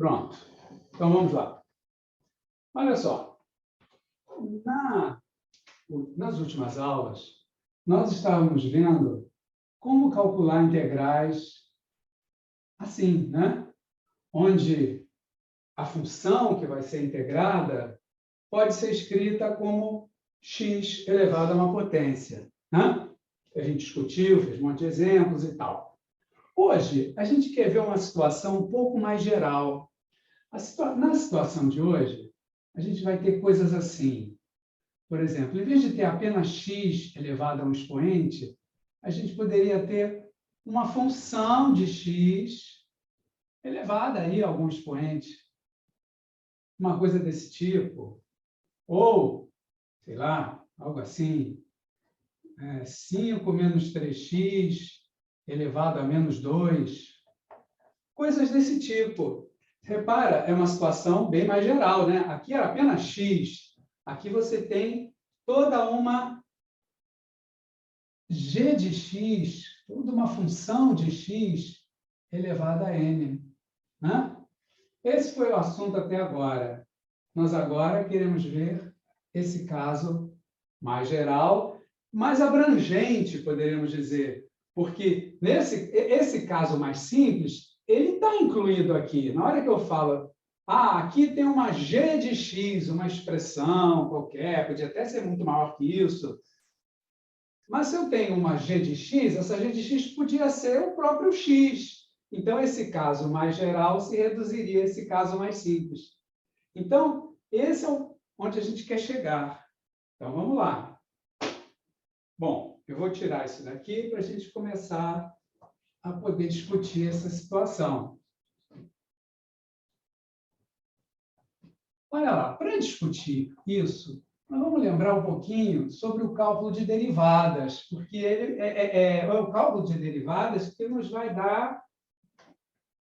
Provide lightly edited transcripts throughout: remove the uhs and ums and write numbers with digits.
Pronto. Então, vamos lá. Olha só. Nas últimas aulas, nós estávamos vendo como calcular integrais assim, né? Onde a função que vai ser integrada pode ser escrita como x elevado a uma potência, né? A gente discutiu, fez um monte de exemplos e tal. Hoje, a gente quer ver uma situação um pouco mais geral. Na situação de hoje, a gente vai ter coisas assim. Por exemplo, em vez de ter apenas x elevado a um expoente, a gente poderia ter uma função de x elevada aí a algum expoente. Uma coisa desse tipo. Ou, sei lá, algo assim, 5 menos 3x elevado a menos 2. Coisas desse tipo. Repara, é uma situação bem mais geral, né? Aqui era apenas x. Aqui você tem toda uma g de x, toda uma função de x elevada a n. Né? Esse foi o assunto até agora. Nós agora queremos ver esse caso mais geral, mais abrangente, poderíamos dizer, porque esse caso mais simples, ele está incluído aqui. Na hora que eu falo, aqui tem uma g de x, uma expressão qualquer, podia até ser muito maior que isso, mas se eu tenho uma g de x, essa g de x podia ser o próprio x. Então, esse caso mais geral se reduziria a esse caso mais simples. Então, esse é onde a gente quer chegar. Então, vamos lá. Bom, eu vou tirar isso daqui para a gente começar a poder discutir essa situação. Olha lá, para discutir isso, nós vamos lembrar um pouquinho sobre o cálculo de derivadas, porque ele é o cálculo de derivadas que nos vai dar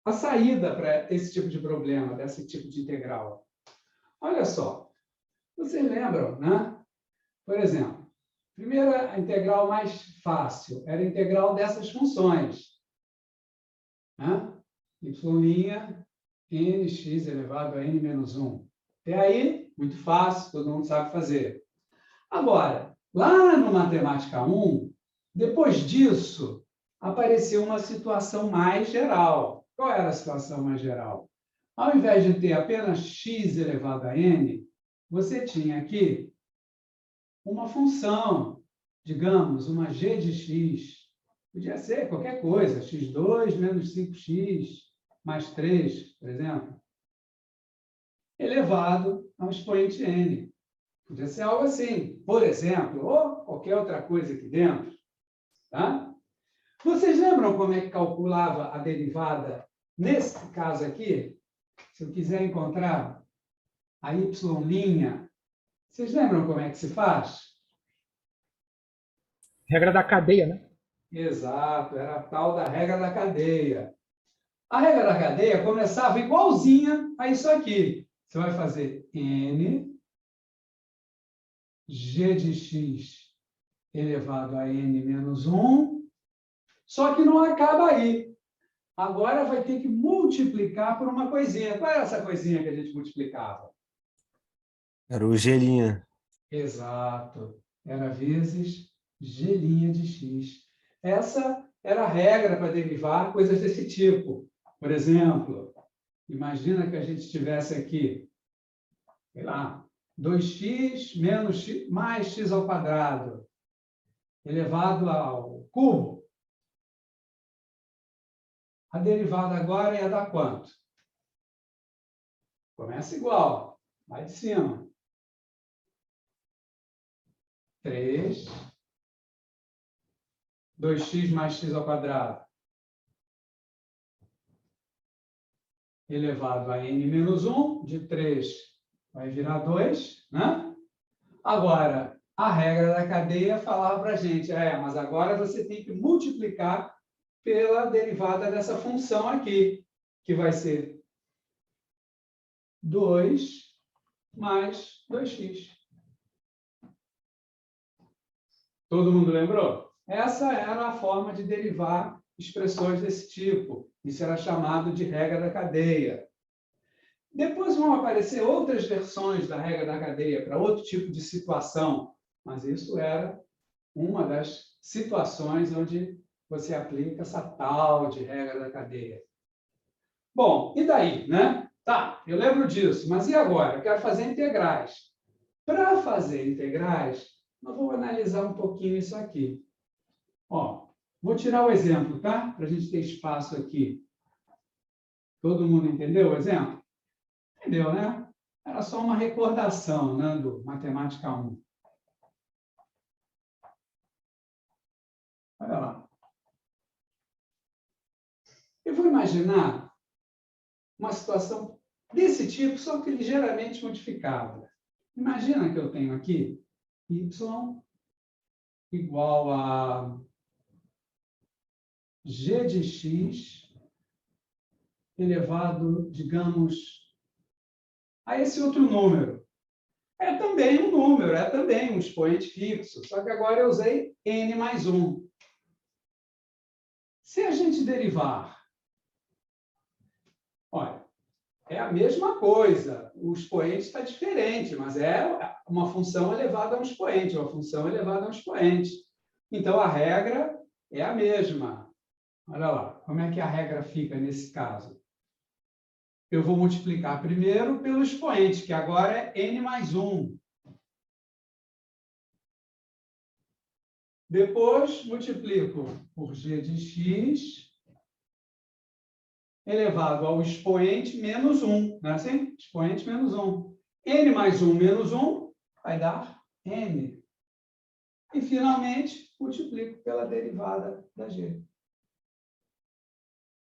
a saída para esse tipo de problema, desse tipo de integral. Olha só, vocês lembram, né? Por exemplo, primeira a integral mais fácil era a integral dessas funções. Né? Y' nx elevado a n menos 1. Até aí, muito fácil, todo mundo sabe fazer. Agora, lá no Matemática 1, depois disso, apareceu uma situação mais geral. Qual era a situação mais geral? Ao invés de ter apenas x elevado a n, você tinha aqui uma função, digamos, uma g de x. Podia ser qualquer coisa, x2 menos 5x mais 3, por exemplo, elevado a um expoente n. Podia ser algo assim, por exemplo, ou qualquer outra coisa aqui dentro. Tá? Vocês lembram como é que calculava a derivada nesse caso aqui? Se eu quiser encontrar a y', vocês lembram como é que se faz? Regra da cadeia, né? Exato, era a tal da regra da cadeia. A regra da cadeia começava igualzinha a isso aqui. Você vai fazer n, g de x elevado a n menos 1, só que não acaba aí. Agora vai ter que multiplicar por uma coisinha. Qual era essa coisinha que a gente multiplicava? Era o g'. Exato. Era vezes g' de x. Essa era a regra para derivar coisas desse tipo. Por exemplo, imagina que a gente tivesse aqui, sei lá, 2x menos x, mais x ao quadrado, elevado ao cubo. A derivada agora ia dar quanto? Começa igual, vai de cima. 3, 2x mais x ao quadrado, elevado a n menos 1, de 3 vai virar 2, né? Agora, a regra da cadeia falava para a gente, mas agora você tem que multiplicar pela derivada dessa função aqui, que vai ser 2 mais 2x. Todo mundo lembrou? Essa era a forma de derivar expressões desse tipo. Isso era chamado de regra da cadeia. Depois vão aparecer outras versões da regra da cadeia para outro tipo de situação, mas isso era uma das situações onde você aplica essa tal de regra da cadeia. Bom, e daí, né? Tá, eu lembro disso, mas e agora? Eu quero fazer integrais. Para fazer integrais, nós vamos analisar um pouquinho isso aqui. Ó, vou tirar o exemplo, tá? Para a gente ter espaço aqui. Todo mundo entendeu o exemplo? Entendeu, né? Era só uma recordação, né, do Matemática 1. Olha lá. Eu vou imaginar uma situação desse tipo, só que ligeiramente modificada. Imagina que eu tenho aqui y igual a g de x elevado, digamos, a esse outro número. É também um número, é também um expoente fixo, só que agora eu usei n mais 1. Se a gente derivar, olha, é a mesma coisa, o expoente está diferente, mas é uma função elevada a um expoente, uma função elevada a um expoente. Então, a regra é a mesma. Olha lá, como é que a regra fica nesse caso? Eu vou multiplicar primeiro pelo expoente, que agora é n mais 1. Depois, multiplico por g de x elevado ao expoente menos 1. Não é assim? Expoente menos 1. N mais 1 menos 1 vai dar n. E, finalmente, multiplico pela derivada da g.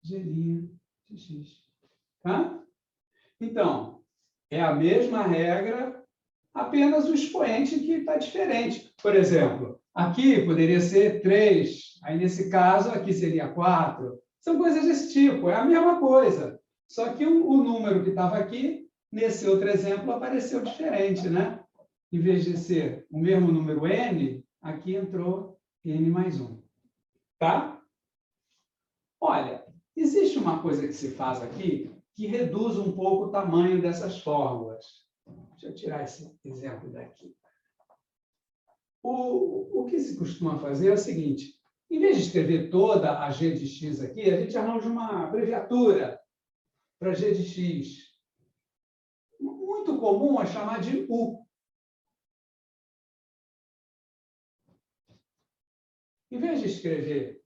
G' de x. Tá? Então, é a mesma regra, apenas o expoente que está diferente. Por exemplo, aqui poderia ser 3, aí nesse caso aqui seria 4. São coisas desse tipo, é a mesma coisa. Só que o número que estava aqui, nesse outro exemplo, apareceu diferente, né? Em vez de ser o mesmo número n, aqui entrou n mais 1. Tá? Olha, existe uma coisa que se faz aqui que reduz um pouco o tamanho dessas fórmulas. Deixa eu tirar esse exemplo daqui. O que se costuma fazer é o seguinte: em vez de escrever toda a g de x aqui, a gente arranja uma abreviatura para g de x. Muito comum é chamar de u. Em vez de escrever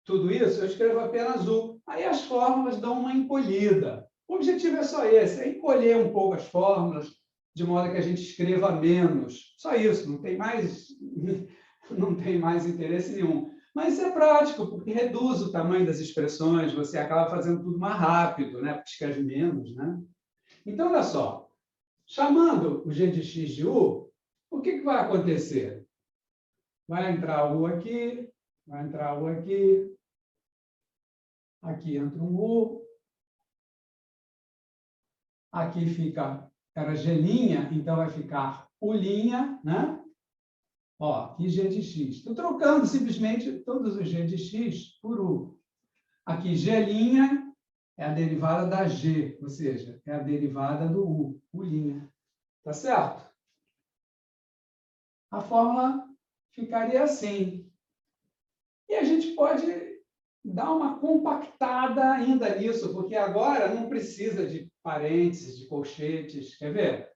tudo isso, eu escrevo apenas u. Aí as fórmulas dão uma encolhida. O objetivo é só esse, é encolher um pouco as fórmulas, de modo que a gente escreva menos. Só isso, não tem mais interesse nenhum. Mas isso é prático, porque reduz o tamanho das expressões, você acaba fazendo tudo mais rápido, né? Porque escreve menos, né? Então, olha só, chamando o g de x de u, o que vai acontecer? Vai entrar u aqui, vai entrar u aqui, aqui entra um u, aqui fica, era g', então vai ficar u', né? Ó, aqui g de x. Estou trocando simplesmente todos os g de x por u. Aqui g' é a derivada da g, ou seja, é a derivada do u, u'. Tá certo? A fórmula ficaria assim. E a gente pode dar uma compactada ainda nisso, porque agora não precisa de parênteses, de colchetes. Quer ver?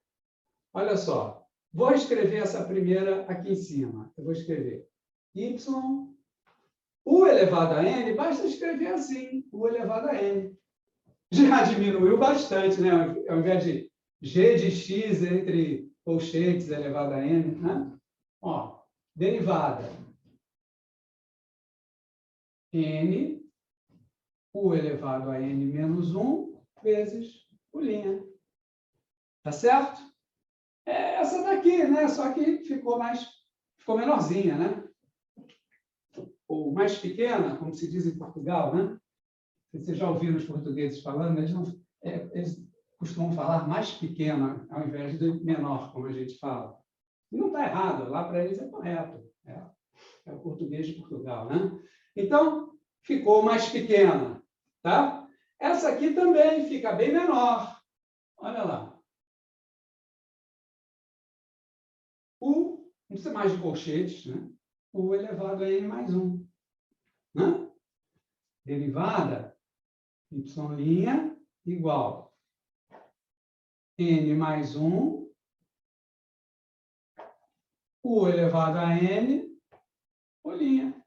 Olha só. Vou escrever essa primeira aqui em cima. Eu vou escrever y, u elevado a n, basta escrever assim, u elevado a n. Já diminuiu bastante, né? Ao invés de g de x entre colchetes elevado a n, né? Ó, derivada n, u elevado a n menos 1 vezes u'. Tá certo? É essa daqui, né? Só que ficou menorzinha, né? Ou mais pequena, como se diz em Portugal, né? Vocês já ouviram os portugueses falando, eles costumam falar mais pequena ao invés de menor, como a gente fala. E não está errado, lá para eles é correto. É o português de Portugal, né? Então, ficou mais pequena, tá? Essa aqui também fica bem menor. Olha lá. U, não precisa mais de colchetes, né? U elevado a n mais 1. Né? Derivada y' igual n mais 1, U elevado a n, bolinha.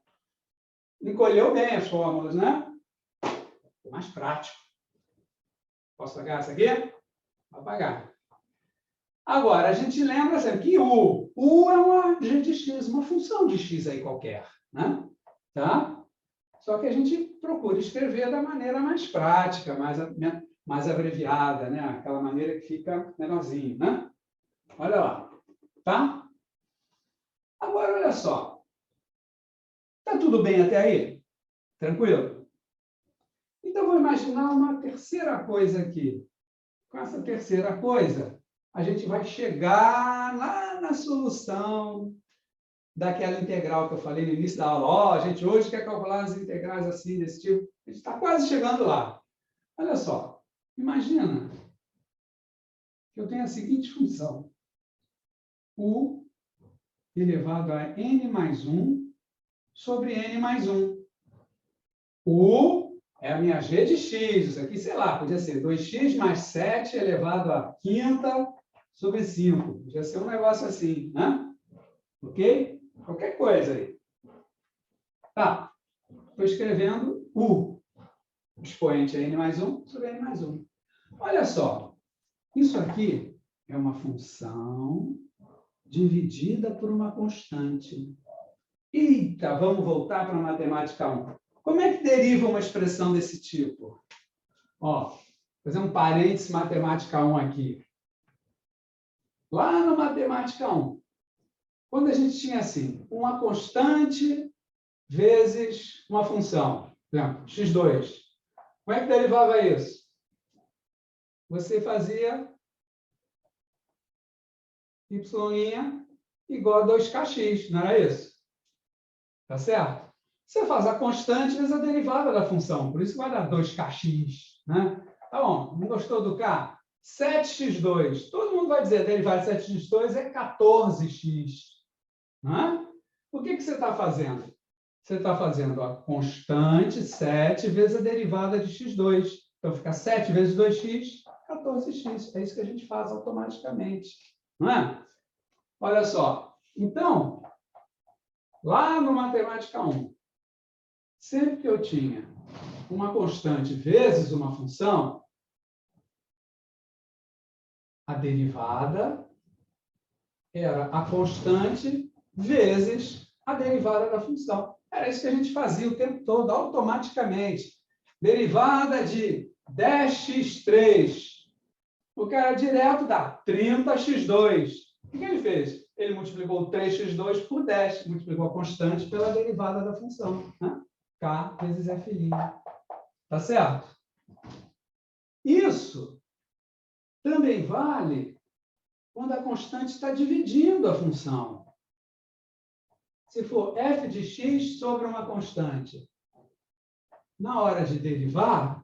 Encolheu bem as fórmulas, né? Mais prático. Posso apagar essa aqui? Vou apagar. Agora, a gente lembra sempre que U é uma g de x, uma função de x aí qualquer. Né? Tá? Só que a gente procura escrever da maneira mais prática, mais abreviada, né? Aquela maneira que fica menorzinho. Né? Olha lá. Tá? Agora, olha só. Tá tudo bem até aí? Tranquilo? Então, vou imaginar uma terceira coisa aqui. Com essa terceira coisa, a gente vai chegar lá na solução daquela integral que eu falei no início da aula. Ó, a gente hoje quer calcular as integrais assim, desse tipo. A gente está quase chegando lá. Olha só. Imagina que eu tenho a seguinte função. U elevado a n mais 1 sobre n mais 1. U é a minha g de x. Isso aqui, sei lá, podia ser 2x mais 7 elevado a quinta sobre 5. Podia ser um negócio assim, né? Ok? Qualquer coisa aí. Tá. Estou escrevendo U. O expoente é n mais 1 sobre n mais 1. Olha só. Isso aqui é uma função dividida por uma constante. Eita, vamos voltar para a matemática 1. Como é que deriva uma expressão desse tipo? Ó, vou fazer um parênteses matemática 1 aqui. Lá no matemática 1, quando a gente tinha assim, uma constante vezes uma função, por exemplo, x2. Como é que derivava isso? Você fazia y' igual a 2kx, não era isso? Tá certo? Você faz a constante vezes a derivada da função, por isso vai dar 2kx. Né? Tá bom, não gostou do k? 7x2. Todo mundo vai dizer a derivada de 7x2 é 14x. Né? O que você está fazendo? Você está fazendo a constante 7 vezes a derivada de x2. Então, fica 7 vezes 2x, 14x. É isso que a gente faz automaticamente. Não é? Olha só. Então, lá no Matemática 1, sempre que eu tinha uma constante vezes uma função, a derivada era a constante vezes a derivada da função. Era isso que a gente fazia o tempo todo, automaticamente. Derivada de 10x3. O cara direto dá 30x2. O que ele fez? Ele multiplicou 3x2 por 10. Multiplicou a constante pela derivada da função. Né? K vezes F'. Tá certo? Isso também vale quando a constante está dividindo a função. Se for f de x sobre uma constante, na hora de derivar,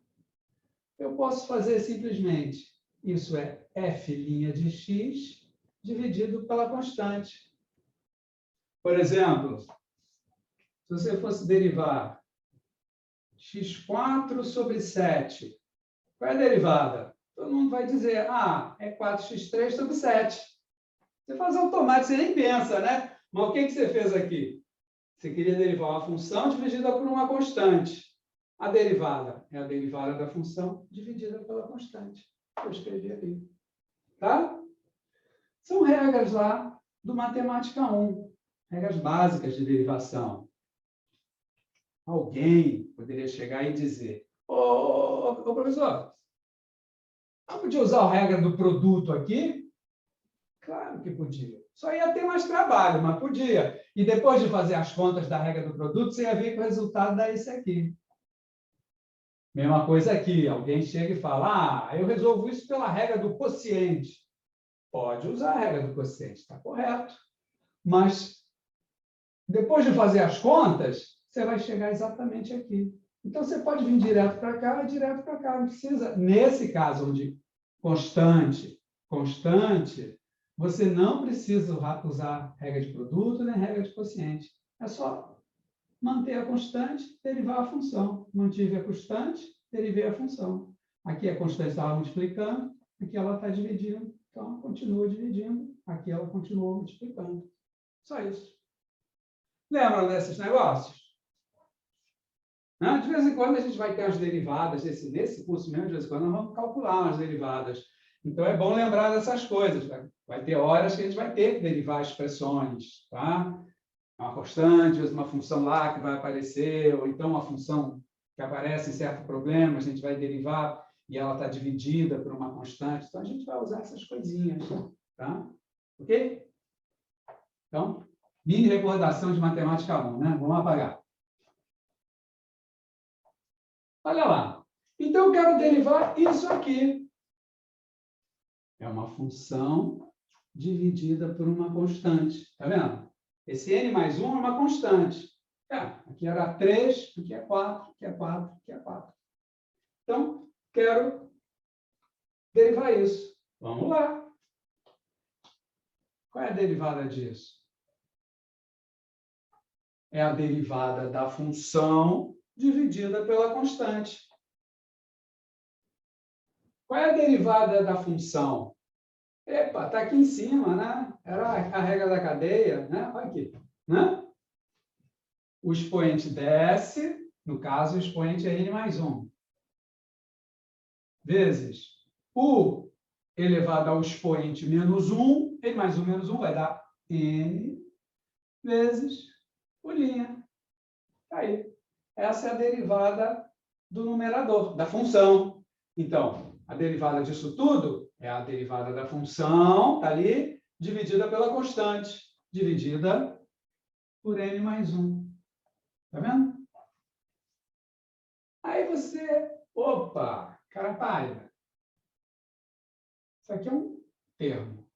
eu posso fazer simplesmente, isso é f' de x dividido pela constante. Por exemplo, se você fosse derivar x4 sobre 7, qual é a derivada? Todo mundo vai dizer, é 4x3 sobre 7. Você faz automático, você nem pensa, né? Mas o que você fez aqui? Você queria derivar uma função dividida por uma constante. A derivada é a derivada da função dividida pela constante. Eu escrevi aqui. Tá? São regras lá do Matemática 1. Regras básicas de derivação. Alguém poderia chegar e dizer, ô professor, não podia usar a regra do produto aqui? Claro que podia. Só ia ter mais trabalho, mas podia. E depois de fazer as contas da regra do produto, você ia ver que o resultado dá esse aqui. Mesma coisa aqui. Alguém chega e fala, eu resolvo isso pela regra do quociente. Pode usar a regra do quociente, está correto. Mas, depois de fazer as contas, você vai chegar exatamente aqui. Então, você pode vir direto para cá e direto para cá. Não precisa, nesse caso, onde constante. Constante, você não precisa usar regra de produto nem regra de quociente. É só manter a constante, derivar a função. Mantive a constante, derivei a função. Aqui a constante estava multiplicando, aqui ela está dividindo, então continua dividindo, aqui ela continua multiplicando. Só isso. Lembram desses negócios? De vez em quando a gente vai ter as derivadas, nesse curso mesmo, de vez em quando nós vamos calcular as derivadas. Então é bom lembrar dessas coisas. Vai ter horas que a gente vai ter que derivar expressões, tá? Uma constante, uma função lá que vai aparecer, ou então uma função que aparece em certo problema, a gente vai derivar e ela está dividida por uma constante. Então a gente vai usar essas coisinhas, tá? Ok? Então, mini recordação de matemática 1, né? Vamos apagar. Olha lá. Então, eu quero derivar isso aqui. É uma função dividida por uma constante. Está vendo? Esse n mais 1 é uma constante. Aqui era 3, aqui é 4, aqui é 4, aqui é 4. Então, quero derivar isso. Vamos lá. Qual é a derivada disso? É a derivada da função dividida pela constante. Qual é a derivada da função? Epa, está aqui em cima, né? Era a regra da cadeia, né? Olha aqui, né? O expoente desce, no caso, o expoente é n mais 1, vezes o elevado ao expoente menos 1, n mais 1 menos 1 vai dar n vezes o linha. Aí, essa é a derivada do numerador, da função. Então, a derivada disso tudo é a derivada da função, está ali, dividida pela constante, dividida por n mais 1. Está vendo? Aí você, opa, cara pálida. Isso aqui é um termo,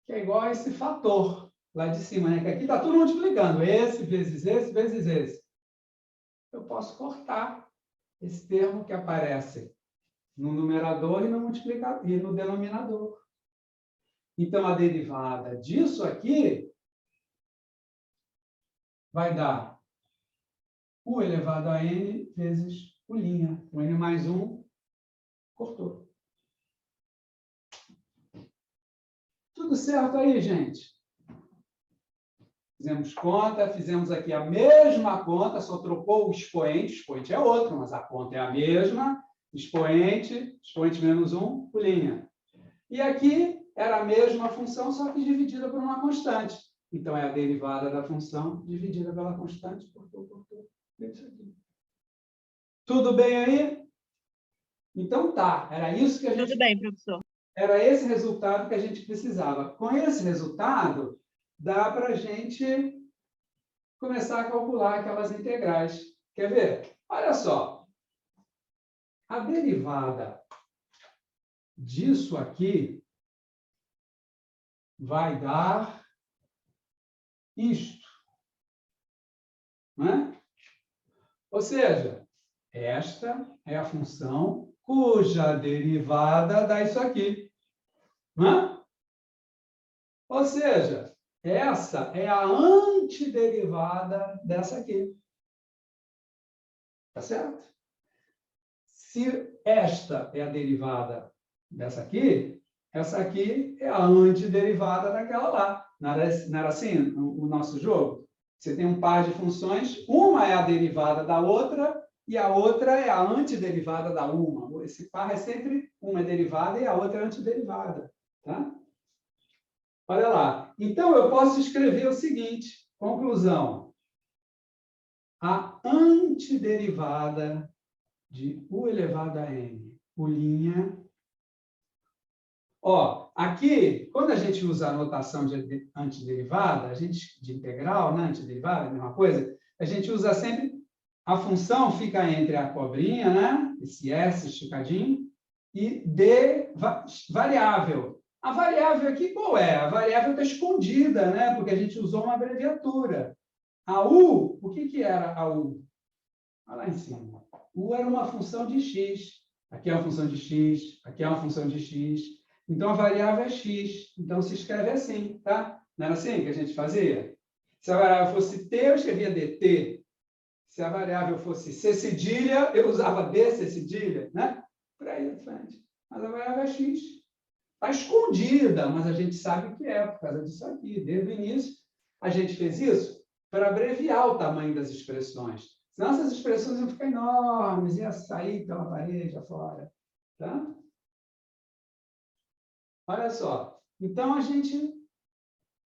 que é igual a esse fator lá de cima, né? Que aqui está tudo multiplicando, esse vezes esse vezes esse. Eu posso cortar esse termo que aparece no numerador e no denominador. Então, a derivada disso aqui vai dar u elevado a n vezes o linha. O n mais 1 cortou. Tudo certo aí, gente? Fizemos conta, fizemos aqui a mesma conta, só trocou o expoente é outro, mas a conta é a mesma. Expoente menos 1 por linha. E aqui era a mesma função, só que dividida por uma constante. Então, é a derivada da função dividida pela constante. Cortou. Isso aqui. Tudo bem aí? Então, tá. Era isso que a gente... Tudo bem, professor. Era esse resultado que a gente precisava. Com esse resultado, dá para a gente começar a calcular aquelas integrais. Quer ver? Olha só. A derivada disso aqui vai dar isto. Não é? Ou seja, esta é a função cuja derivada dá isso aqui. Não é? Ou seja, essa é a antiderivada dessa aqui. Tá certo? Se esta é a derivada dessa aqui, essa aqui é a antiderivada daquela lá. Não era assim o nosso jogo? Você tem um par de funções, uma é a derivada da outra e a outra é a antiderivada da uma. Esse par é sempre uma é derivada e a outra é antiderivada. Tá? Olha lá. Então, eu posso escrever o seguinte, conclusão. A antiderivada de u elevado a n, u'. Ó, aqui, quando a gente usa a notação de antiderivada, de integral, né, antiderivada, a mesma coisa, a gente usa sempre, a função fica entre a cobrinha, né, esse S esticadinho, e D variável. A variável aqui qual é? A variável está escondida, né, porque a gente usou uma abreviatura. A U, o que era a U? Olha lá em cima. U era uma função de x. aqui é uma função de x, aqui é uma função de x. Então, a variável é x. Então, se escreve assim, tá? Não era assim que a gente fazia? Se a variável fosse t, eu escrevia dt. Se a variável fosse c cedilha, eu usava d c cedilha, né? Por aí à frente. Mas a variável é x. Está escondida, mas a gente sabe que é, por causa disso aqui. Desde o início, a gente fez isso para abreviar o tamanho das expressões. Senão essas expressões iam ficar enormes, ia sair pela parede afora. Tá? Olha só. Então, a gente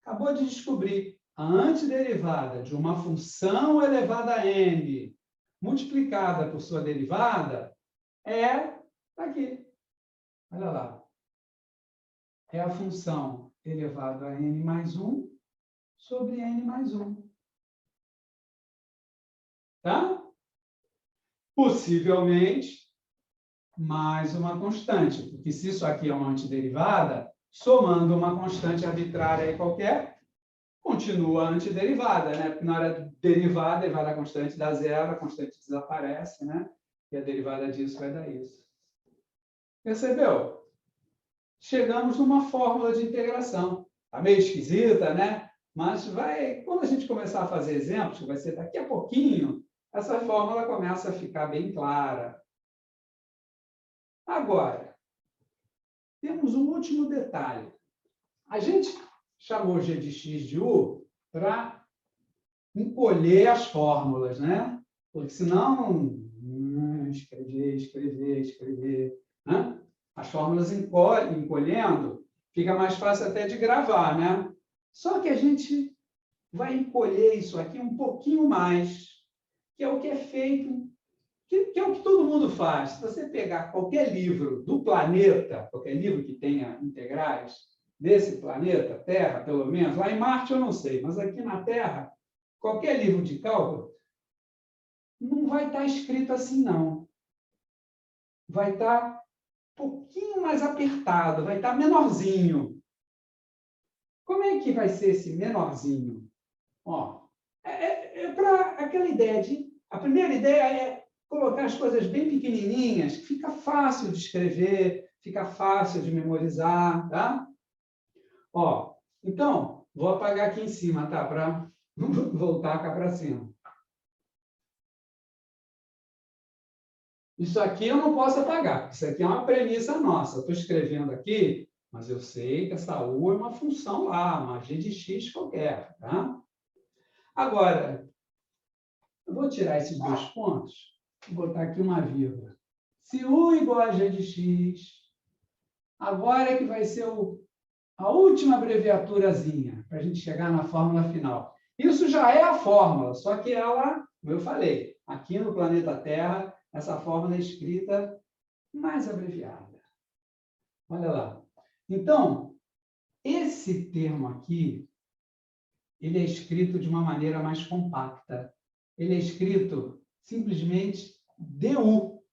acabou de descobrir a antiderivada de uma função elevada a n multiplicada por sua derivada é aqui. Olha lá. É a função elevado a n mais 1 sobre n mais 1. Tá? Possivelmente, mais uma constante. Porque se isso aqui é uma antiderivada, somando uma constante arbitrária aí qualquer, continua a antiderivada, né? Porque na hora de derivar, a derivada da constante dá zero, a constante desaparece, né? E a derivada disso vai dar isso. Percebeu? Chegamos numa fórmula de integração. Está meio esquisita, né? Mas quando a gente começar a fazer exemplos, que vai ser daqui a pouquinho, essa fórmula começa a ficar bem clara. Agora, temos um último detalhe. A gente chamou g de x de u para encolher as fórmulas, né? Porque senão, escrever, né? As fórmulas encolhendo, fica mais fácil até de gravar, né? Só que a gente vai encolher isso aqui um pouquinho mais, que é o que é feito, que é o que todo mundo faz. Se você pegar qualquer livro do planeta, qualquer livro que tenha integrais desse planeta, Terra, pelo menos, lá em Marte eu não sei, mas aqui na Terra, qualquer livro de cálculo, não vai estar escrito assim, não. Vai estar um pouquinho mais apertado, vai estar menorzinho. Como é que vai ser esse menorzinho? Ó, para aquela ideia de... A primeira ideia é colocar as coisas bem pequenininhas, que fica fácil de escrever, fica fácil de memorizar, tá? Ó, então, vou apagar aqui em cima, tá? Para voltar cá para cima. Isso aqui eu não posso apagar, isso aqui é uma premissa nossa. Eu estou escrevendo aqui, mas eu sei que essa U é uma função lá, uma g de x qualquer, tá? Agora, eu vou tirar esses dois pontos e botar aqui uma vírgula. Se U igual a g de x, agora é que vai ser a última abreviaturazinha, para a gente chegar na fórmula final. Isso já é a fórmula, só que ela, como eu falei, aqui no planeta Terra, essa fórmula é escrita mais abreviada. Olha lá. Então, esse termo aqui, ele é escrito de uma maneira mais compacta. Ele é escrito simplesmente DU.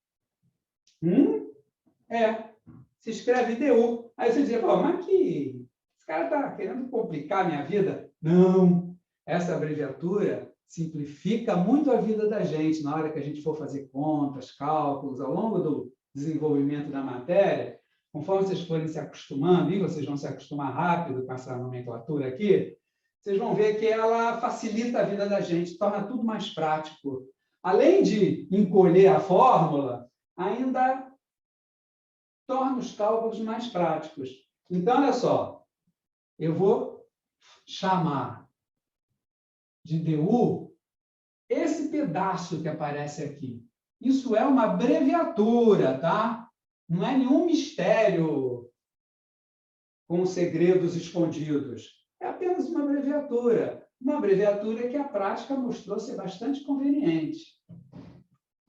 Se escreve DU. Aí você diz, mas que esse cara está querendo complicar a minha vida? Não. Essa abreviatura simplifica muito a vida da gente na hora que a gente for fazer contas, cálculos, ao longo do desenvolvimento da matéria. Conforme vocês forem se acostumando, e vocês vão se acostumar rápido com essa nomenclatura aqui, vocês vão ver que ela facilita a vida da gente, torna tudo mais prático. Além de encolher a fórmula, ainda torna os cálculos mais práticos. Então, olha só, eu vou chamar de DU esse pedaço que aparece aqui. Isso é uma abreviatura, tá? Não é nenhum mistério com segredos escondidos. É apenas uma abreviatura. Uma abreviatura que a prática mostrou ser bastante conveniente.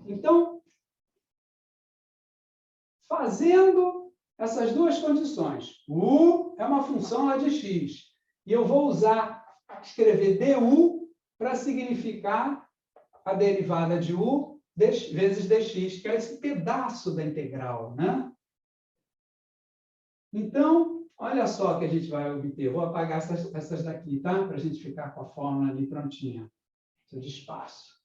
Então, fazendo essas duas condições, U é uma função lá de x, e eu vou escrever du para significar a derivada de u vezes dx, que é esse pedaço da integral, né? Então, olha só o que a gente vai obter. Eu vou apagar essas daqui, tá? Para a gente ficar com a fórmula ali prontinha. Preciso de espaço.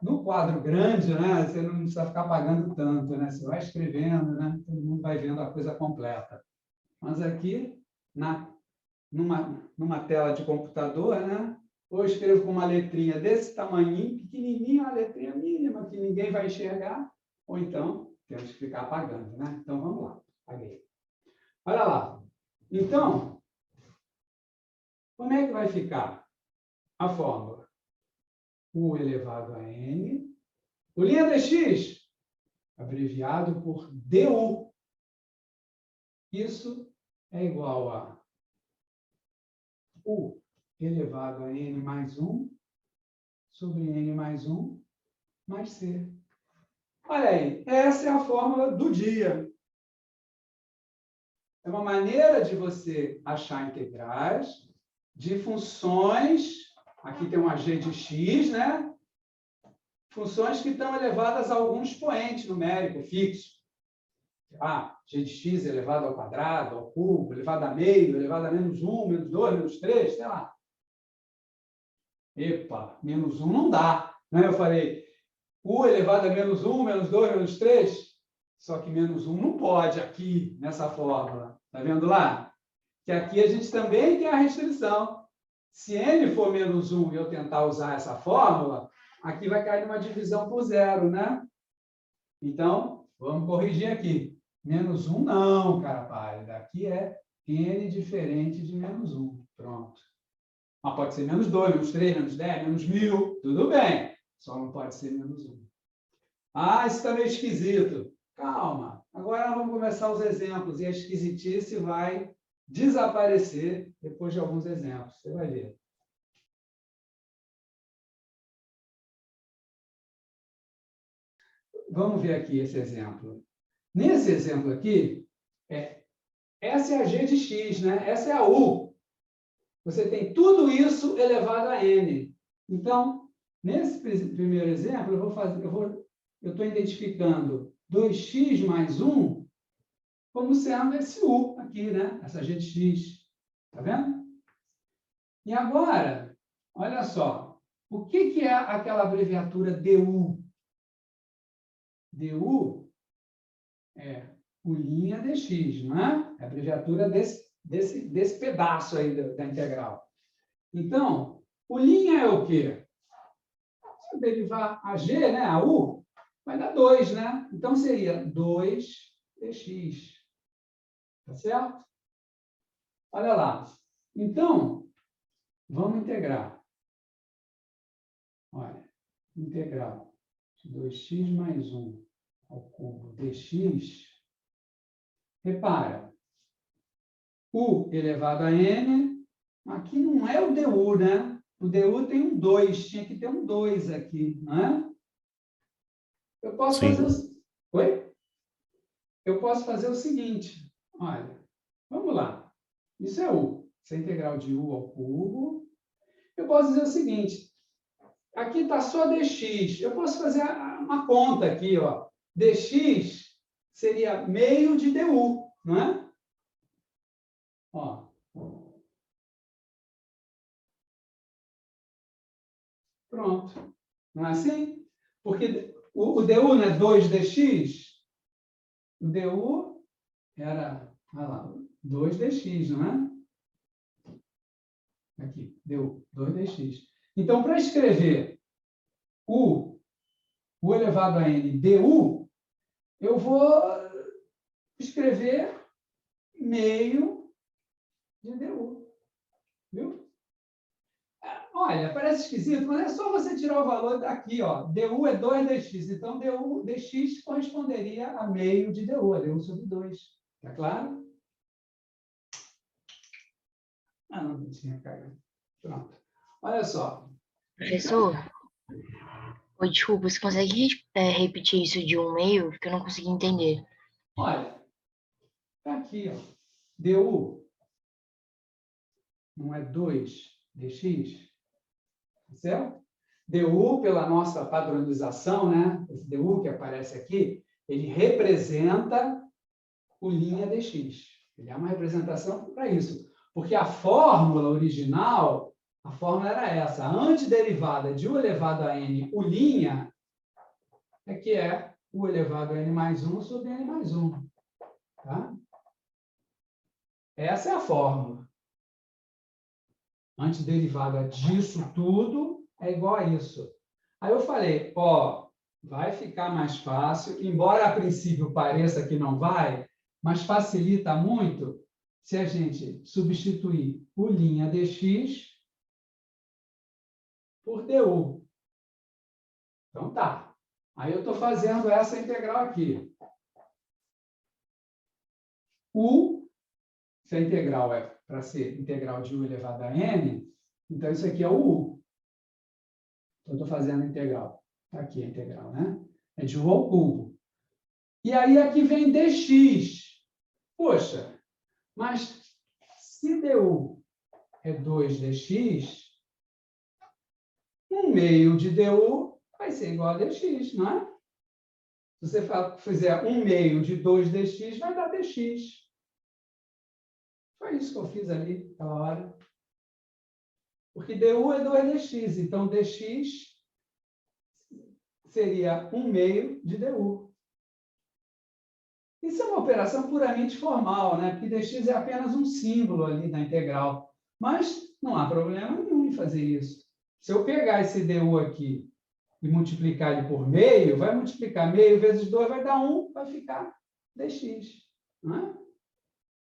no quadro grande, né, você não precisa ficar pagando tanto, né? Você vai escrevendo, né? Todo mundo vai vendo a coisa completa. Mas aqui, numa tela de computador, né? Ou eu escrevo com uma letrinha desse tamanhinho, pequenininha, uma letrinha mínima que ninguém vai enxergar, ou então temos que ficar apagando, né? Então, vamos lá. Apaguei. Olha lá. Então, como é que vai ficar a fórmula? U elevado a N. O linha dx, abreviado por du. Isso é igual a U elevado a N mais 1 sobre N mais 1 mais C. Olha aí, essa é a fórmula do dia. É uma maneira de você achar integrais de funções. Aqui tem uma g de x, né? Funções que estão elevadas a algum expoente numérico fixo. G de x elevado ao quadrado, ao cubo, elevado a meio, elevado a menos 1, menos 2, menos 3, sei lá. Epa, menos 1 não dá. Né? Eu falei, U elevado a menos 1, menos 2, menos 3. Só que menos 1 não pode aqui, nessa fórmula. Está vendo lá? Que aqui a gente também tem a restrição. Se n for menos 1 e eu tentar usar essa fórmula, aqui vai cair numa divisão por zero, né? Então, vamos corrigir aqui. Menos 1 não, cara pálida. Aqui é n diferente de menos 1. Pronto. Mas pode ser menos 2, menos 3, menos 10, menos 1000. Tudo bem. Só não pode ser menos 1. Isso está meio esquisito. Calma. Agora vamos começar os exemplos. E a esquisitice vai desaparecer depois de alguns exemplos. Você vai ver. Vamos ver aqui esse exemplo. Nesse exemplo aqui, essa é a g de x, né? Essa é a u. Você tem tudo isso elevado a n. Então, nesse primeiro exemplo, eu estou identificando 2x mais 1 como sendo esse u aqui, né? Essa g de x. Está vendo? E agora, olha só. O que é aquela abreviatura du? Du é o linha dx, não é? É a abreviatura desse pedaço aí da integral. Então, o linha é o quê? Se eu derivar a g, né, a u, vai dar 2, né? Então, seria 2 dx. Tá certo? Olha lá. Então, vamos integrar. Olha, integral de 2x mais 1 ao cubo dx. Repara, u elevado a n, aqui não é o du, né? O du tem um 2, tinha que ter um 2 aqui, não é? Eu posso fazer Oi? Eu posso fazer o seguinte, olha, vamos lá. Isso é u. Isso é integral de u ao cubo. Eu posso dizer o seguinte, aqui está só dx. Eu posso fazer uma conta aqui, ó. Dx seria meio de du, não é? Ó. Pronto. Não é assim? Porque o du, né, 2dx, o du era, olha lá, 2dx, não é? Aqui, du, 2dx. Então, para escrever u elevado a n du, eu vou escrever meio de du. Viu? Olha, parece esquisito, mas é só você tirar o valor daqui, ó. Du é 2dx. Então, du dx corresponderia a meio de du, a du sobre 2. Tá claro? Não tinha caído. Pronto. Olha só. Professor, oi, desculpa, você consegue repetir isso de 1/2? Porque eu não consegui entender. Olha, tá aqui, ó. Du não é 2dx, certo? Du, pela nossa padronização, né? Esse du que aparece aqui, ele representa o linha dx. Ele é uma representação para isso. Porque a fórmula original A fórmula era essa. A antiderivada de u elevado a n, u', é que é u elevado a n mais 1 sobre n mais 1. Tá? Essa é a fórmula. Antiderivada disso tudo é igual a isso. Aí eu falei, ó, vai ficar mais fácil, embora a princípio pareça que não vai, mas facilita muito se a gente substituir o' dx por du. Então tá. Aí eu estou fazendo essa integral aqui. Se a integral é para ser integral de u elevado a n, então isso aqui é o u. Então, eu estou fazendo a integral. Está aqui a integral, né? É de u ao cubo. E aí aqui vem dx. Poxa, mas se du é 2dx, 1 meio de du vai ser igual a dx, não é? Se você fizer 1 meio de 2dx, vai dar dx. Foi isso que eu fiz ali naquela hora. Porque du é 2dx, então dx seria 1 meio de du. Isso é uma operação puramente formal, né? Porque dx é apenas um símbolo ali da integral. Mas não há problema nenhum em fazer isso. Se eu pegar esse du aqui e multiplicar ele por meio, vai multiplicar meio vezes 2, vai dar 1, vai ficar dx. Não é?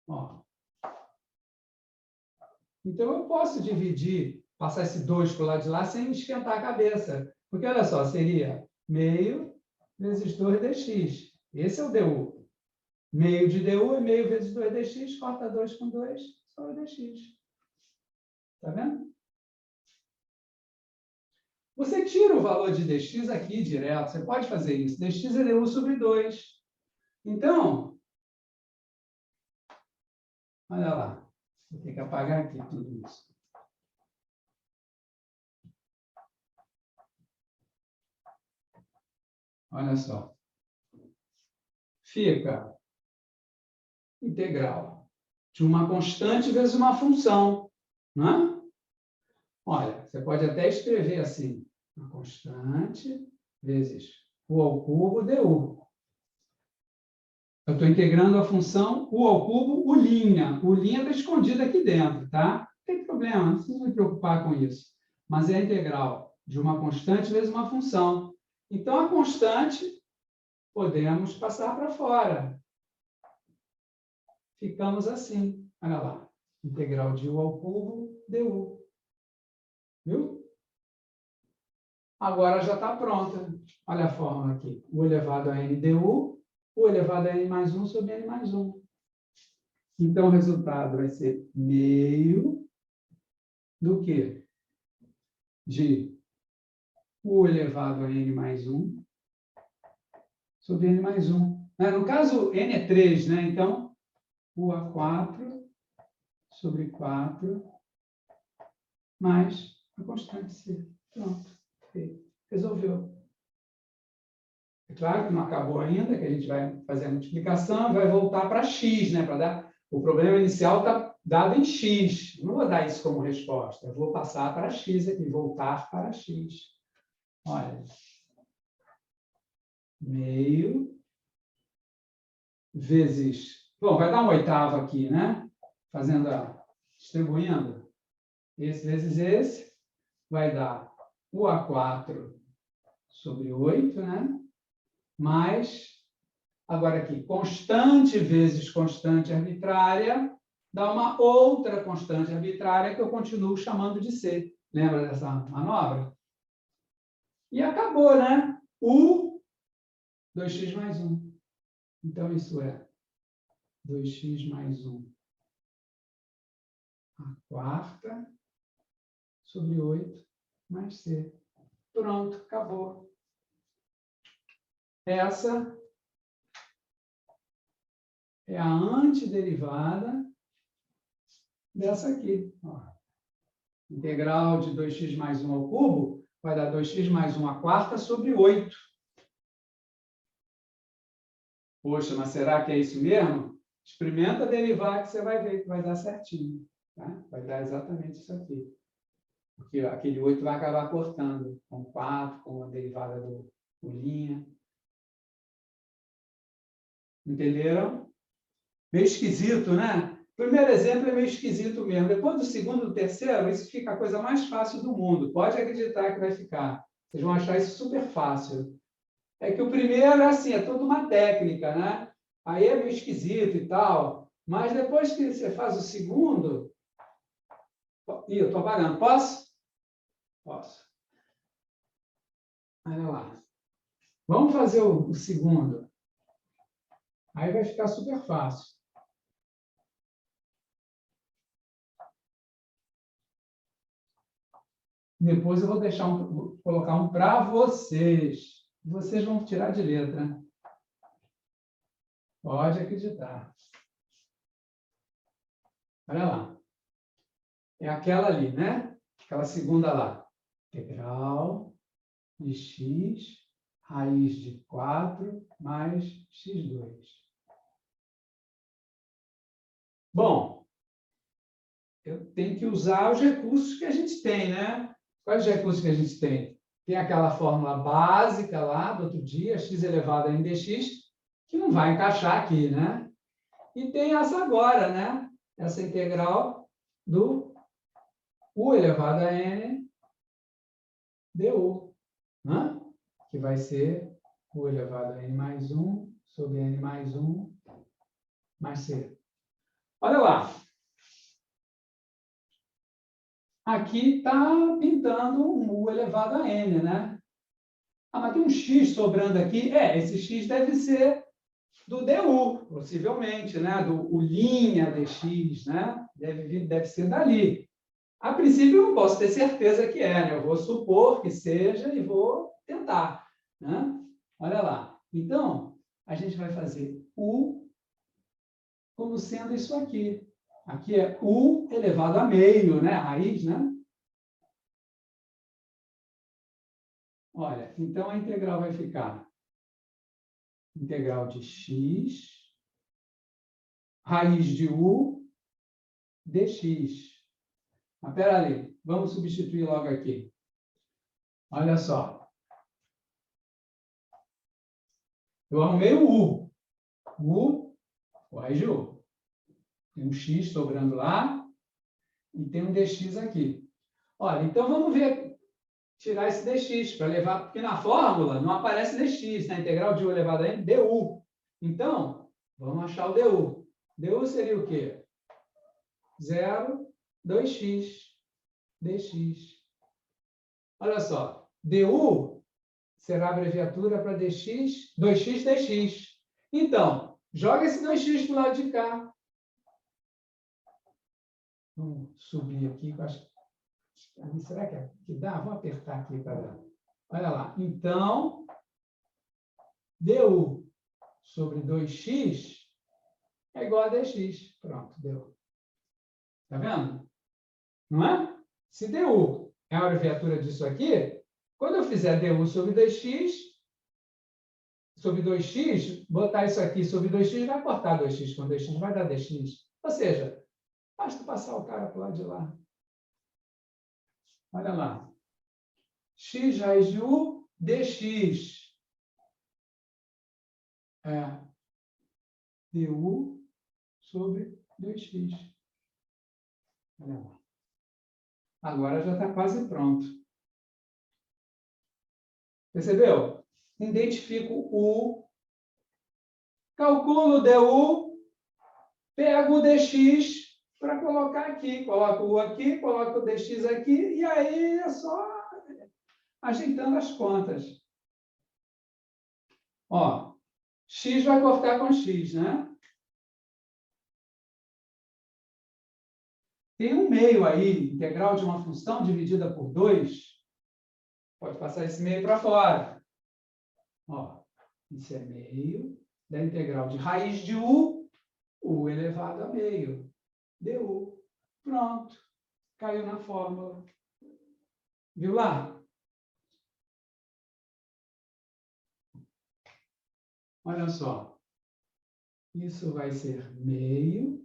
Ó. Então, eu posso dividir, passar esse 2 para o lado de lá sem esquentar a cabeça. Porque, olha só, seria meio vezes 2dx. Esse é o du. Meio de du é meio vezes 2dx, corta 2 com 2, só dx. Está vendo? Você tira o valor de dx aqui direto. Você pode fazer isso. Dx é du sobre 2. Então, olha lá. Vou ter que apagar aqui tudo isso. Olha só. Fica integral de uma constante vezes uma função. Não é? Olha, você pode até escrever assim. Uma constante vezes u ao cubo du. Eu estou integrando a função u ao cubo u'. U' está escondida aqui dentro, tá? Não tem problema, não precisa me preocupar com isso. Mas é a integral de uma constante vezes uma função. Então, a constante podemos passar para fora. Ficamos assim. Olha lá. Integral de u ao cubo du. Viu? Agora já está pronta. Olha a fórmula aqui. U elevado a n du, u elevado a n mais 1 sobre n mais 1. Então, o resultado vai ser meio do quê? De u elevado a n mais 1 sobre n mais 1. No caso, n é 3, né? Então, u a 4 sobre 4 mais a constante c. Pronto. Resolveu. É claro que não acabou ainda, que a gente vai fazer a multiplicação e vai voltar para x, né? Para dar... O problema inicial está dado em x. Não vou dar isso como resposta. Eu vou passar para x aqui, voltar para x. Olha. Meio vezes... Bom, vai dar 1/8 aqui, né? Distribuindo. Esse vezes esse vai dar u a 4 sobre 8, né? Mais... Agora aqui, constante vezes constante arbitrária, dá uma outra constante arbitrária que eu continuo chamando de C. Lembra dessa manobra? E acabou, né? U, 2x mais 1. Então, isso é 2x mais 1 a quarta sobre 8 mais C. Pronto, acabou. Essa é a antiderivada dessa aqui. Ó. Integral de 2x mais 1 ao cubo vai dar 2x mais 1 à quarta sobre 8. Poxa, mas será que é isso mesmo? Experimenta derivar que você vai ver que vai dar certinho. Tá? Vai dar exatamente isso aqui. Porque aquele 8 vai acabar cortando com 4, com a derivada do linha. Entenderam? Meio esquisito, né? O primeiro exemplo é meio esquisito mesmo. Depois do segundo e do terceiro, isso fica a coisa mais fácil do mundo. Pode acreditar que vai ficar. Vocês vão achar isso super fácil. É que o primeiro é assim, é toda uma técnica, né? Aí é meio esquisito e tal. Mas depois que você faz o segundo... Ih, eu estou apagando. Posso? Posso. Olha lá. Vamos fazer o segundo. Aí vai ficar super fácil. Depois eu vou deixar vou colocar um para vocês. Vocês vão tirar de letra. Pode acreditar. Olha lá. É aquela ali, né? Aquela segunda lá. Integral de x, raiz de 4 mais x2. Bom, eu tenho que usar os recursos que a gente tem, né? Quais os recursos que a gente tem? Tem aquela fórmula básica lá do outro dia, x elevado a n dx, que não vai encaixar aqui, né? E tem essa agora, né? Essa integral do u elevado a n du, né? Que vai ser u elevado a n mais 1 sobre n mais 1 mais c. Olha lá. Aqui está pintando um u elevado a n, né? Ah, mas tem um x sobrando aqui. Esse x deve ser do du, possivelmente, né? Do o linha dx, né? Deve ser dali. A princípio, eu não posso ter certeza que é, né? Eu vou supor que seja e vou tentar, né? Olha lá. Então, a gente vai fazer u como sendo isso aqui. Aqui é u elevado a meio, né? A raiz, né? Olha, então a integral vai ficar integral de x, raiz de u, dx. Mas espera ali, vamos substituir logo aqui. Olha só. Eu arrumei o u. U, raiz de u. Tem um x sobrando lá e tem um dx aqui. Olha, então vamos ver, tirar esse dx para levar, porque na fórmula não aparece dx, na integral de u elevado a n, du. Então, vamos achar o du. Du seria o quê? 0, 2x, dx. Olha só, du será a abreviatura para dx, 2x, dx. Então, joga esse 2x para o lado de cá. Vamos subir aqui, eu acho que... Será que dá? Vou apertar aqui para dar. Olha lá. Então, du sobre 2x é igual a dx. Pronto, deu. Está vendo? Não é? Se du é a abreviatura disso aqui, quando eu fizer du sobre 2x, botar isso aqui sobre 2x, vai cortar 2x com 2x, vai dar dx. Ou seja, basta passar o cara para o lado de lá. Olha lá. X raiz de u dx. É du sobre 2x. Olha lá. Agora já está quase pronto. Percebeu? Identifico o, calculo o du, pego o dx para colocar aqui. Coloco o u aqui, coloco o dx aqui, e aí é só ajeitando as contas. Ó, x vai cortar com x, né? Tem um meio aí, integral de uma função dividida por 2. Pode passar esse meio para fora. Ó, isso é meio da integral de raiz de u elevado a meio, du. Pronto. Caiu na fórmula. Viu lá? Olha só. Isso vai ser meio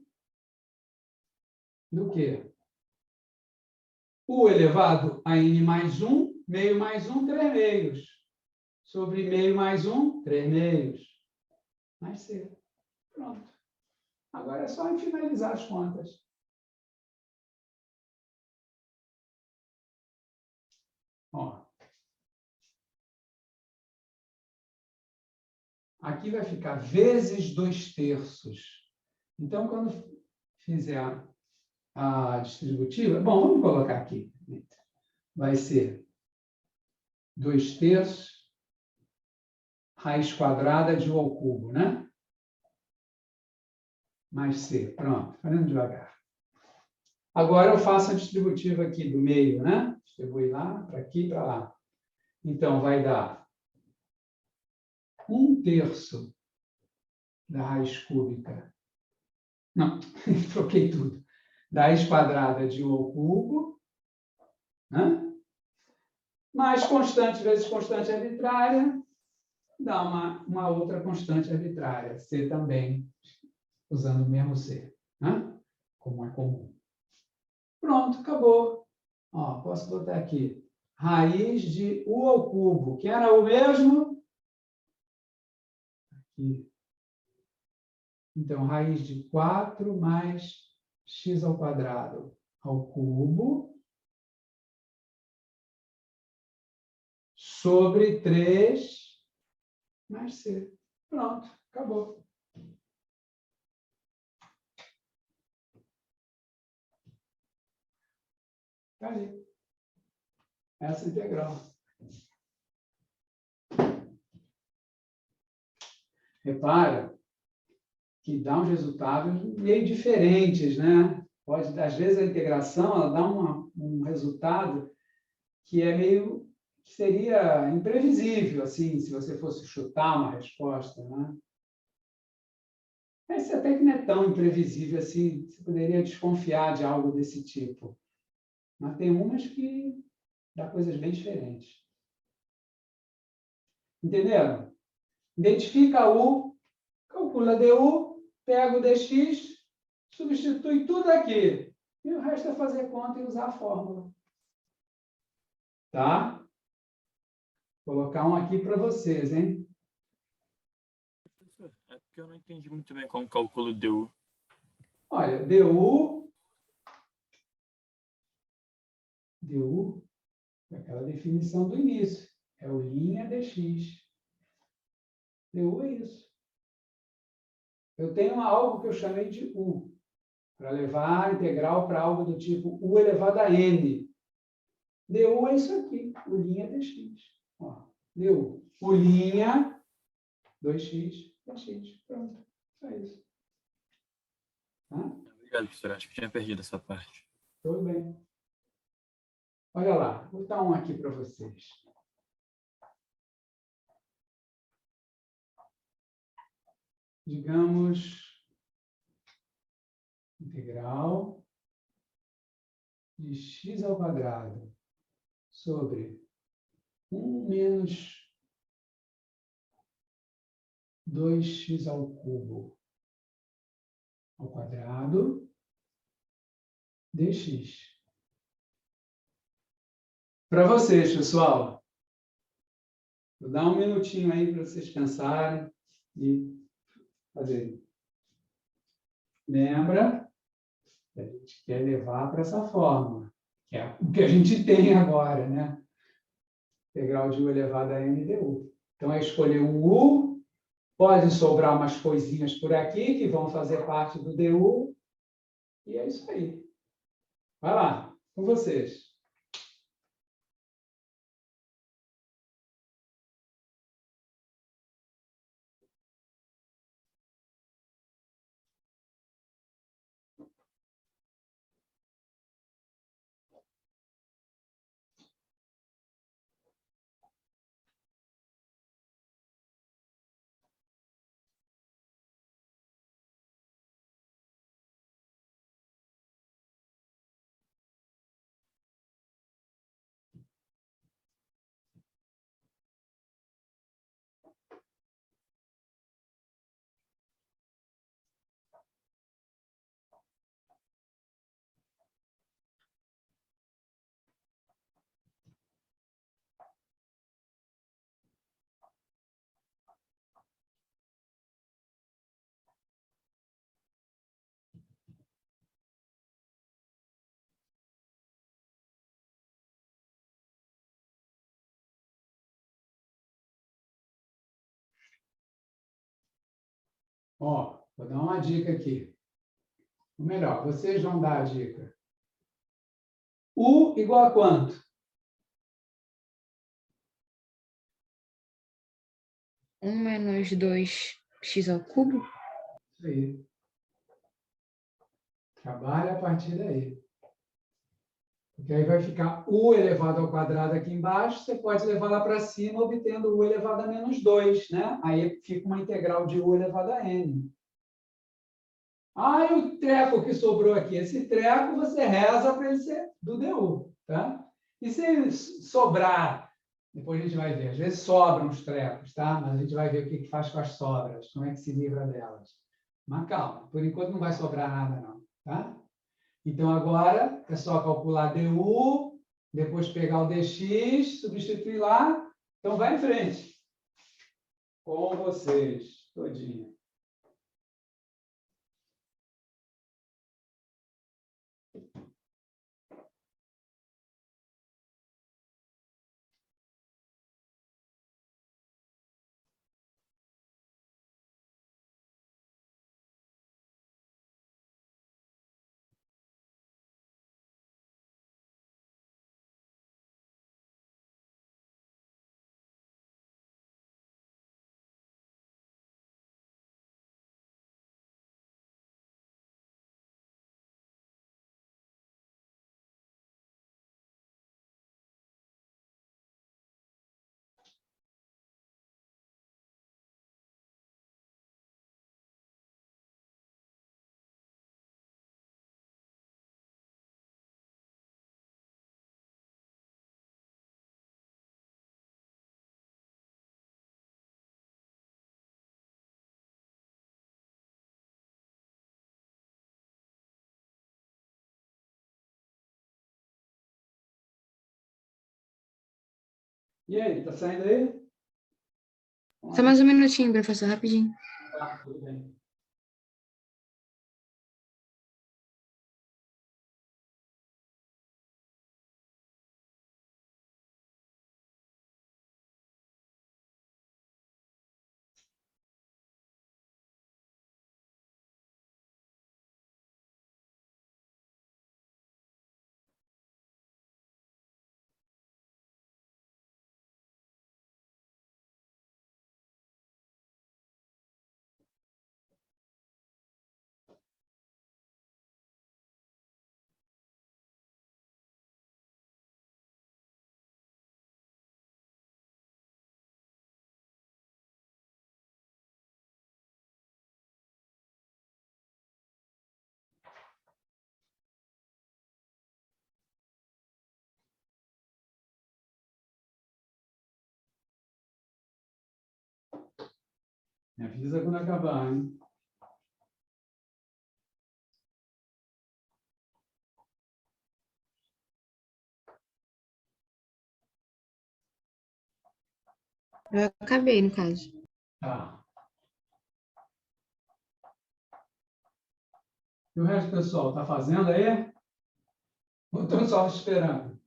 do quê? U elevado a n mais 1, meio mais 1, 3 meios. Sobre meio mais 1, 3 meios. Mais C. Pronto. Agora é só finalizar as contas. Ó. Aqui vai ficar vezes 2/3. Então, quando fizer a distributiva, bom, vamos colocar aqui. Vai ser 2/3 raiz quadrada de U ao cubo, né? Mais C. Pronto, fazendo devagar. Agora eu faço a distributiva aqui do meio, né? Distribui lá, para aqui e para lá. Então, vai dar 1/3 da raiz cúbica. Não, troquei tudo. Da raiz quadrada de U ao cubo, né? Mais constante vezes constante arbitrária, dá uma outra constante arbitrária, C também, usando o mesmo C, né? Como é comum. Pronto, acabou. Ó, posso botar aqui. Raiz de U ao cubo, que era o mesmo? Aqui. Então, raiz de 4 mais x ao quadrado ao cubo sobre 3 mais C. Pronto, acabou. Está ali. Essa integral. Repara que dá uns resultados meio diferentes, né? Pode, às vezes, a integração ela dá um resultado que é meio que seria imprevisível, assim, se você fosse chutar uma resposta, né? Esse até que não é tão imprevisível assim, você poderia desconfiar de algo desse tipo. Mas tem umas que dá coisas bem diferentes. Entenderam? Identifica U, calcula DU, pega o DX, substitui tudo aqui. E o resto é fazer conta e usar a fórmula. Tá? Vou colocar um aqui para vocês, hein? É porque eu não entendi muito bem como calculo DU. Olha, DU é aquela definição do início. É o linha dx. DU é isso. Eu tenho algo que eu chamei de U, para levar a integral para algo do tipo U elevado a N. DU é isso aqui, U' dx. Ó, DU. U', 2x, dx. Pronto. É isso. Tá? Obrigado, professor. Acho que tinha perdido essa parte. Tudo bem. Olha lá, vou botar um aqui para vocês. Digamos, integral de x ao quadrado sobre 1 menos 2x ao cubo ao quadrado dx. Para vocês, pessoal, vou dar um minutinho aí para vocês pensarem e fazerem. Lembra que a gente quer levar para essa fórmula, que é o que a gente tem agora, né? Integral de U elevado a n du. Então, é escolher um U, pode sobrar umas coisinhas por aqui que vão fazer parte do du, e é isso aí. Vai lá, com vocês. Ó, vou dar uma dica aqui. Ou melhor, vocês vão dar a dica. U igual a quanto? 1 menos 2x ao cubo? Isso aí. Trabalha a partir daí. Porque aí vai ficar U elevado ao quadrado aqui embaixo, você pode levar lá para cima, obtendo U elevado a menos 2, né? Aí fica uma integral de U elevado a N. Ah, e o treco que sobrou aqui? Esse treco você reza para ele ser do DU, tá? E se sobrar, depois a gente vai ver, às vezes sobram os trecos, tá? Mas a gente vai ver o que faz com as sobras, como é que se livra delas. Mas calma, por enquanto não vai sobrar nada não, tá? Então, agora é só calcular DU, depois pegar o DX, substituir lá. Então, vai em frente. Com vocês, todinho. E aí, tá saindo aí? Só mais um minutinho, professor, rapidinho. Tá, tudo bem. Me avisa quando acabar, hein? Eu acabei, no caso. Tá. E o resto do pessoal, tá fazendo aí? Ou estão só esperando?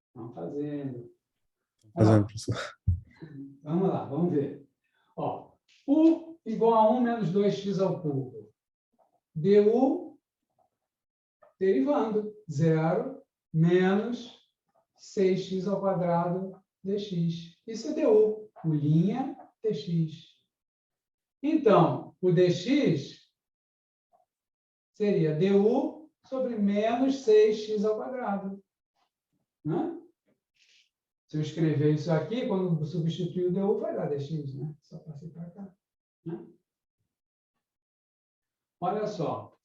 Estão fazendo. Fazendo, Ó, professor. vamos lá, vamos ver. Ó, U igual a 1 menos 2x ao cubo. DU derivando. 0 menos 6x ao quadrado dx. Isso é DU. O linha dx. Então, o dx seria du sobre menos 6x ao quadrado. Né? Se eu escrever isso aqui, quando substituir o du, vai dar dx, né? Só passei para cá. Né? Olha só.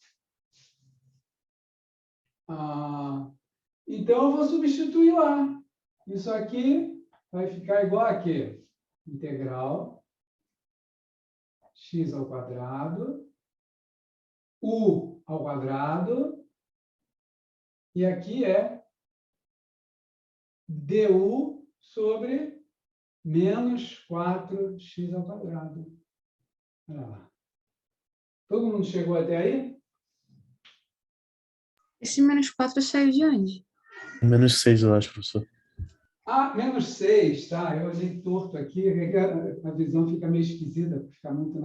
Então, eu vou substituir lá. Isso aqui vai ficar igual a quê? Integral x ao quadrado, u ao quadrado, e aqui é du sobre menos 4x ao quadrado. Olha lá. Todo mundo chegou até aí? Esse menos 4 saiu de onde? Menos 6, eu acho, professor. Ah, menos 6, tá? Eu olhei torto aqui, a visão fica meio esquisita, fica muito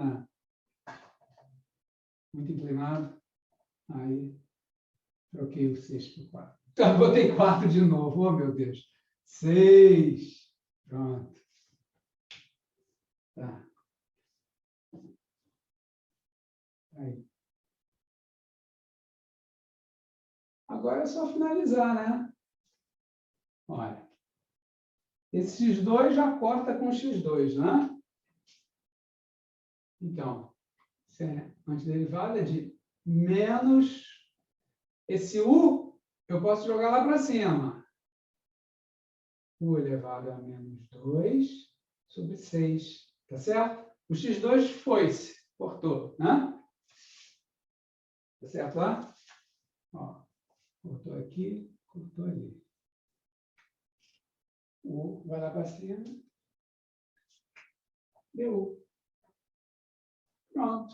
inclinado. Aí, troquei o 6 por 4. Então, botei 4 de novo, oh, meu Deus. 6. Pronto. Tá. Aí. Agora é só finalizar, né? Olha. Esse x2 já corta com o x2, né? Então, essa antiderivada de menos esse u, eu posso jogar lá para cima. U elevado a menos 2 sobre 6. Tá certo? O x2 foi-se, cortou, né? Tá certo lá? Ó, cortou aqui, cortou ali. O vai lá para cima. Deu. Pronto.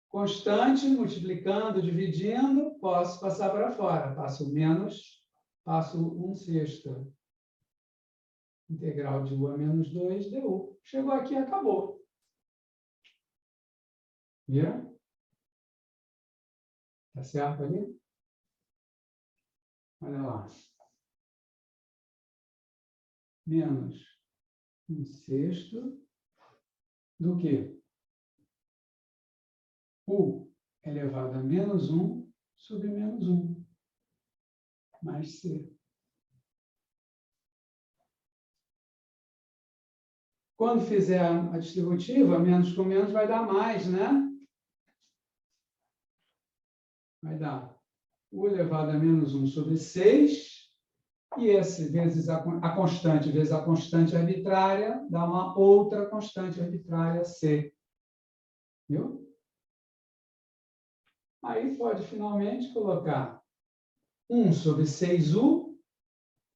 Constante, multiplicando, dividindo, posso passar para fora. Passo menos, passo 1/6. Integral de u a menos 2 deu. Chegou aqui e acabou. Viram? Tá certo ali? Olha lá. Menos 1/6 do que u elevado a menos 1 sobre menos 1, mais c. Quando fizer a distributiva, menos com menos vai dar mais, né? Vai dar u elevado a menos 1 sobre 6, e esse vezes a constante vezes a constante arbitrária dá uma outra constante arbitrária c. Viu? Aí pode finalmente colocar 1 sobre 6u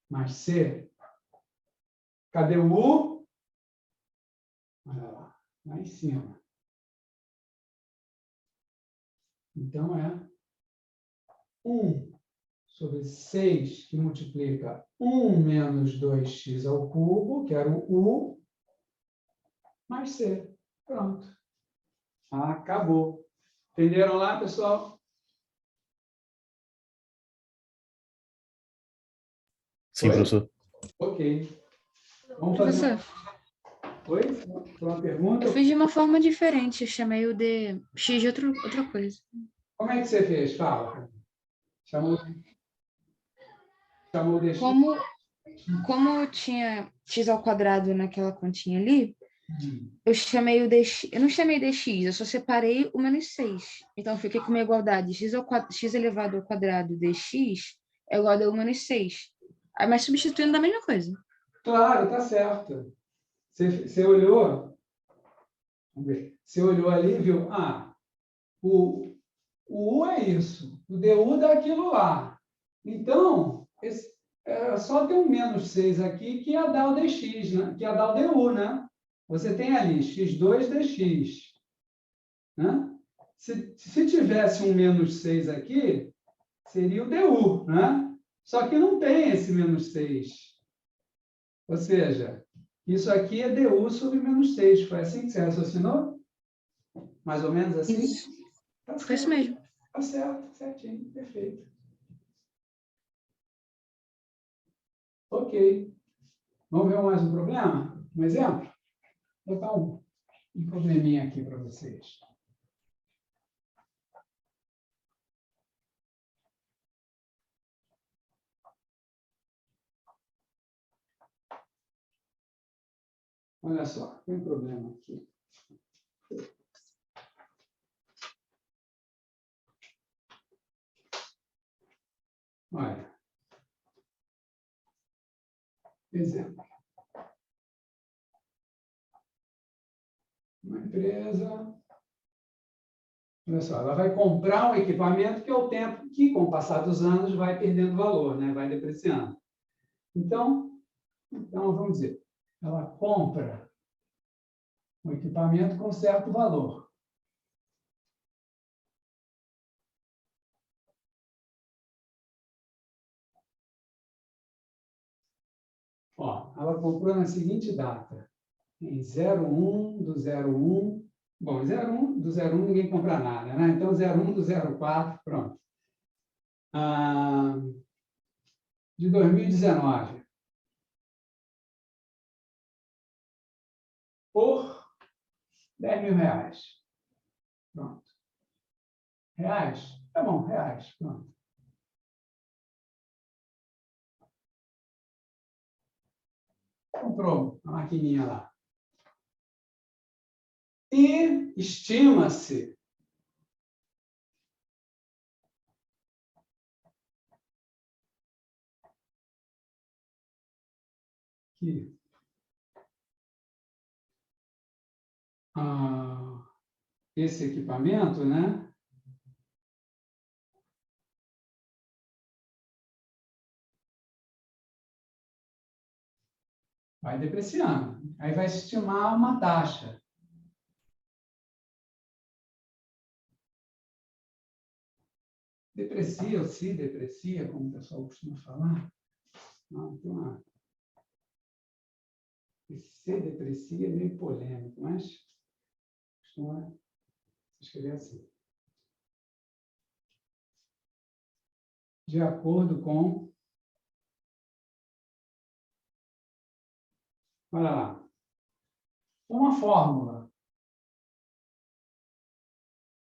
mais c. Cadê o u? Olha lá em cima. Então é 1 sobre 6 que multiplica 1 menos 2x ao cubo, que era o u, mais c. Pronto. Acabou. Entenderam lá, pessoal? Sim, Oi? professor. Ok. Vamos fazer Professor, Oi? Tem uma pergunta? eu fiz de uma forma diferente. Eu chamei o de x de outra coisa. Como é que você fez? Fala. Chamou de x? Como eu tinha x ao quadrado naquela continha ali, eu chamei o dx. Eu não chamei dx, eu só separei o menos 6. Então, eu fiquei com uma igualdade. X elevado ao quadrado dx é igual a menos 6. Mas substituindo da mesma coisa. Claro, tá certo. Você olhou? Vamos ver. Você olhou ali e viu? Ah, o U é isso. O DU dá aquilo lá. Então, só tem um menos 6 aqui que ia dar o dx, né? Que ia dar o DU, né? Você tem ali x2 dx. Né? Se tivesse um menos 6 aqui, seria o DU, né? Só que não tem esse menos 6. Ou seja, isso aqui é DU sobre menos 6. Foi assim que você raciocinou? Mais ou menos assim? Isso. Tá Foi isso certo. mesmo. Tá certo, certinho, perfeito. Ok. Vamos ver mais um problema? Um exemplo? Vou botar um probleminha aqui para vocês. Olha só, tem um problema aqui. Olha. Exemplo. Uma empresa. Olha só, ela vai comprar um equipamento que é o tempo que, com o passar dos anos, vai perdendo valor, né? Vai depreciando. Então, vamos dizer, ela compra um equipamento com certo valor. Ó, ela comprou na seguinte data, em 01 do 01. Bom, 01 do 01 ninguém compra nada, né? Então, 01 do 04, pronto. De 2019. Por R$ 10.000. Pronto. Reais? Tá bom, reais. Pronto. Comprou a maquininha lá. E estima-se que esse equipamento, né, vai depreciando. Aí vai estimar uma taxa. Deprecia ou se deprecia, como o pessoal costuma falar. Não, tem uma... Se deprecia é meio polêmico, mas costuma se escrever assim. De acordo com... Olha lá. Uma fórmula.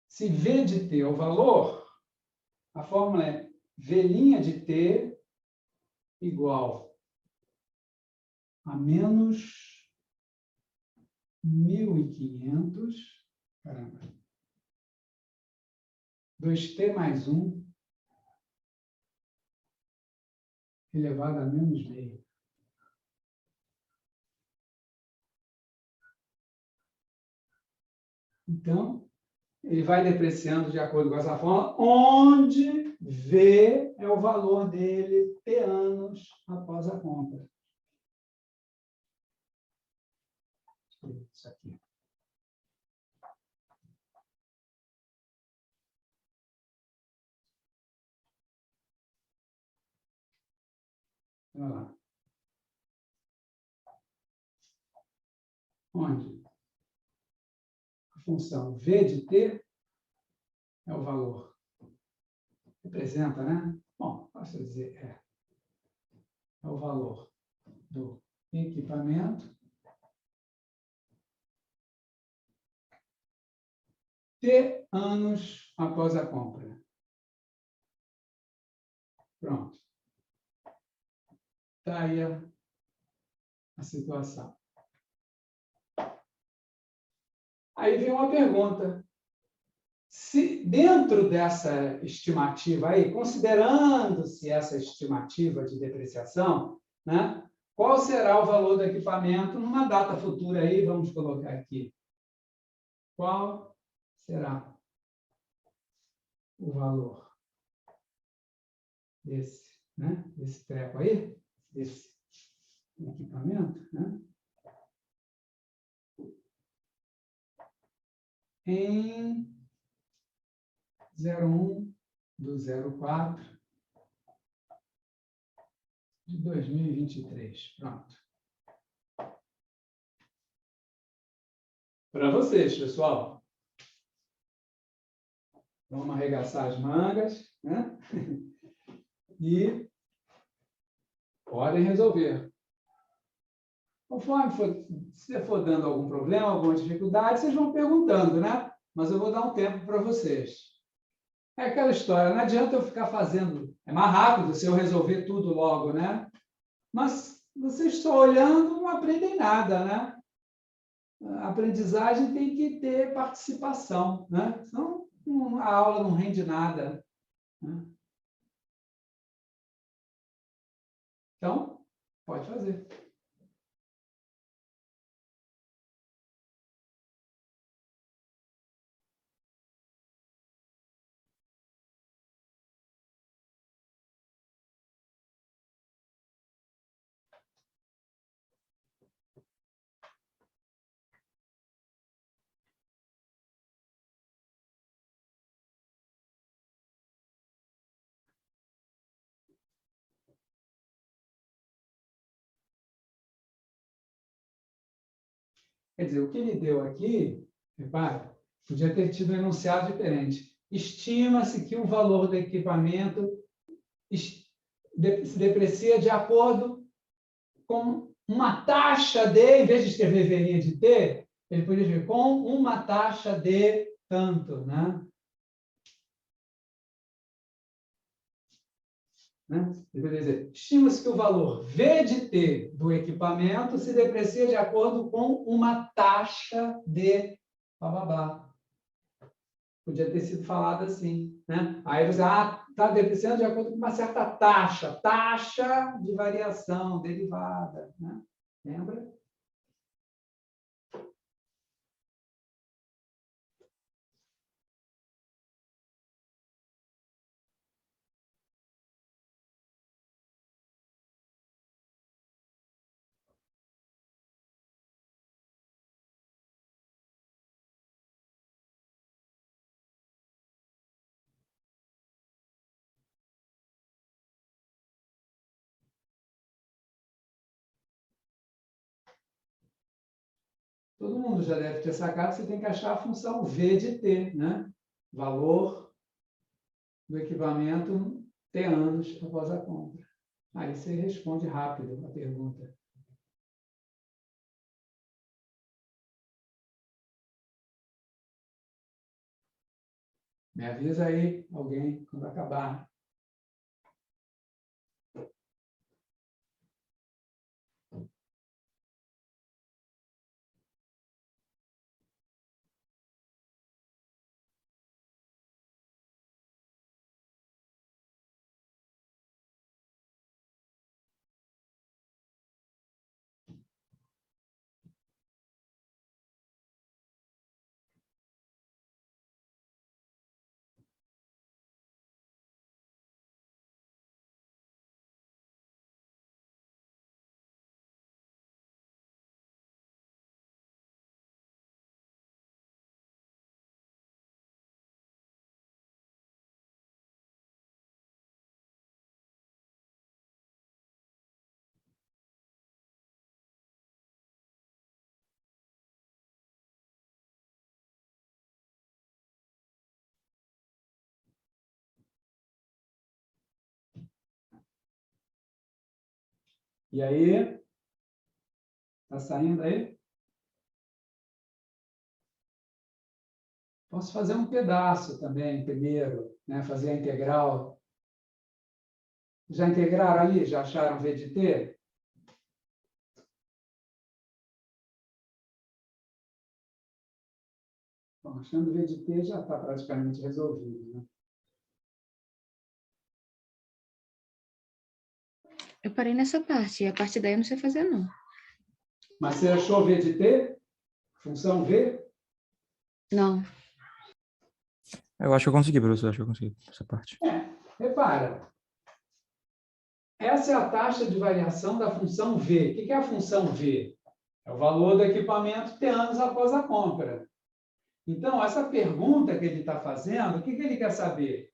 Se V de T é o valor, a fórmula é V' de T igual a menos 1.500, caramba, 2T mais 1 elevado a menos meio. Então, ele vai depreciando de acordo com essa fórmula, onde V é o valor dele T anos após a compra. Isso aqui. Olha lá. Onde a função V de T é o valor. Representa, né? Bom, posso dizer, é o valor do equipamento T anos após a compra. Pronto. Está aí a situação. Aí vem uma pergunta. Se dentro dessa estimativa aí, considerando-se essa estimativa de depreciação, né, qual será o valor do equipamento numa data futura aí? Vamos colocar aqui. Qual será o valor desse treco aí, desse equipamento, né? Em 01 do 04 de 2023. Pronto. Para vocês, pessoal. Vamos arregaçar as mangas, né? E podem resolver. Conforme se for dando algum problema, alguma dificuldade, vocês vão perguntando, né? Mas eu vou dar um tempo para vocês. É aquela história, não adianta eu ficar fazendo. É mais rápido se eu resolver tudo logo, né? Mas vocês só olhando não aprendem nada, né? A aprendizagem tem que ter participação, né? Senão a aula não rende nada, né? Então, pode fazer. Quer dizer, o que ele deu aqui, repare, podia ter tido um enunciado diferente. Estima-se que o valor do equipamento se deprecia de acordo com uma taxa de, em vez de escrever V' de T, ele podia dizer com uma taxa de tanto, né? Ele podia dizer, estima-se que o valor V de T do equipamento se deprecia de acordo com uma taxa de blá, blá, blá. Podia ter sido falado assim, né? Aí você, está depreciando de acordo com uma certa taxa de variação derivada, né? Lembra? Todo mundo já deve ter sacado que você tem que achar a função V de T, né? Valor do equipamento T anos após a compra. Aí você responde rápido a pergunta. Me avisa aí, alguém, quando acabar. E aí? Está saindo aí? Posso fazer um pedaço também, primeiro, né? Fazer a integral. Já integraram ali? Já acharam V de T? Bom, achando V de T já está praticamente resolvido, né? Eu parei nessa parte, e a parte daí eu não sei fazer, não. Mas você achou V de T? Função V? Não. Eu acho que eu consegui, professor. Acho que eu consegui essa parte. Repara. Essa é a taxa de variação da função V. O que é a função V? É o valor do equipamento T anos após a compra. Então, essa pergunta que ele está fazendo, o que ele quer saber?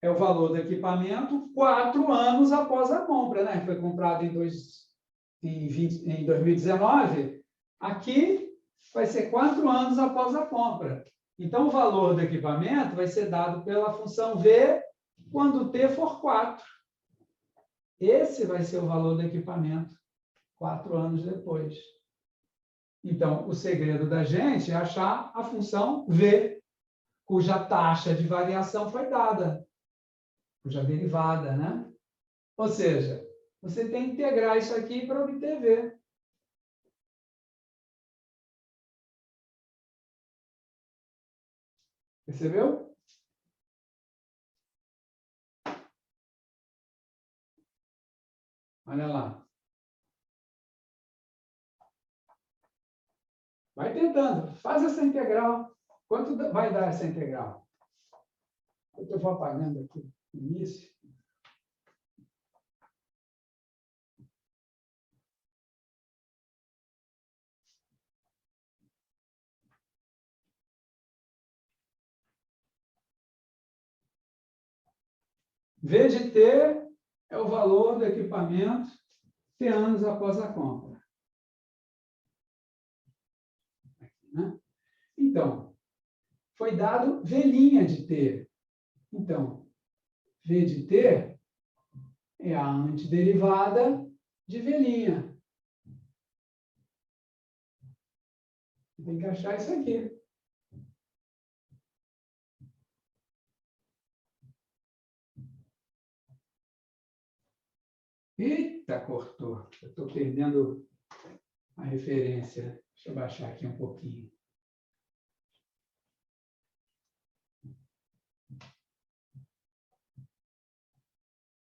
É o valor do equipamento 4 anos após a compra, né? Foi comprado em 2019. Aqui vai ser 4 anos após a compra. Então, o valor do equipamento vai ser dado pela função V quando T for 4. Esse vai ser o valor do equipamento 4 anos depois. Então, o segredo da gente é achar a função V, cuja taxa de variação foi dada, cuja derivada, né? Ou seja, você tem que integrar isso aqui para obter V. Percebeu? Olha lá. Vai tentando. Faz essa integral. Quanto vai dar essa integral? Eu vou apagando aqui no início. V de T é o valor do equipamento T anos após a compra. né? Então, foi dado V' de t. Então, V de t é a antiderivada de V'. Tem que achar isso aqui. Eita, cortou. Eu estou perdendo a referência. Deixa eu baixar aqui um pouquinho.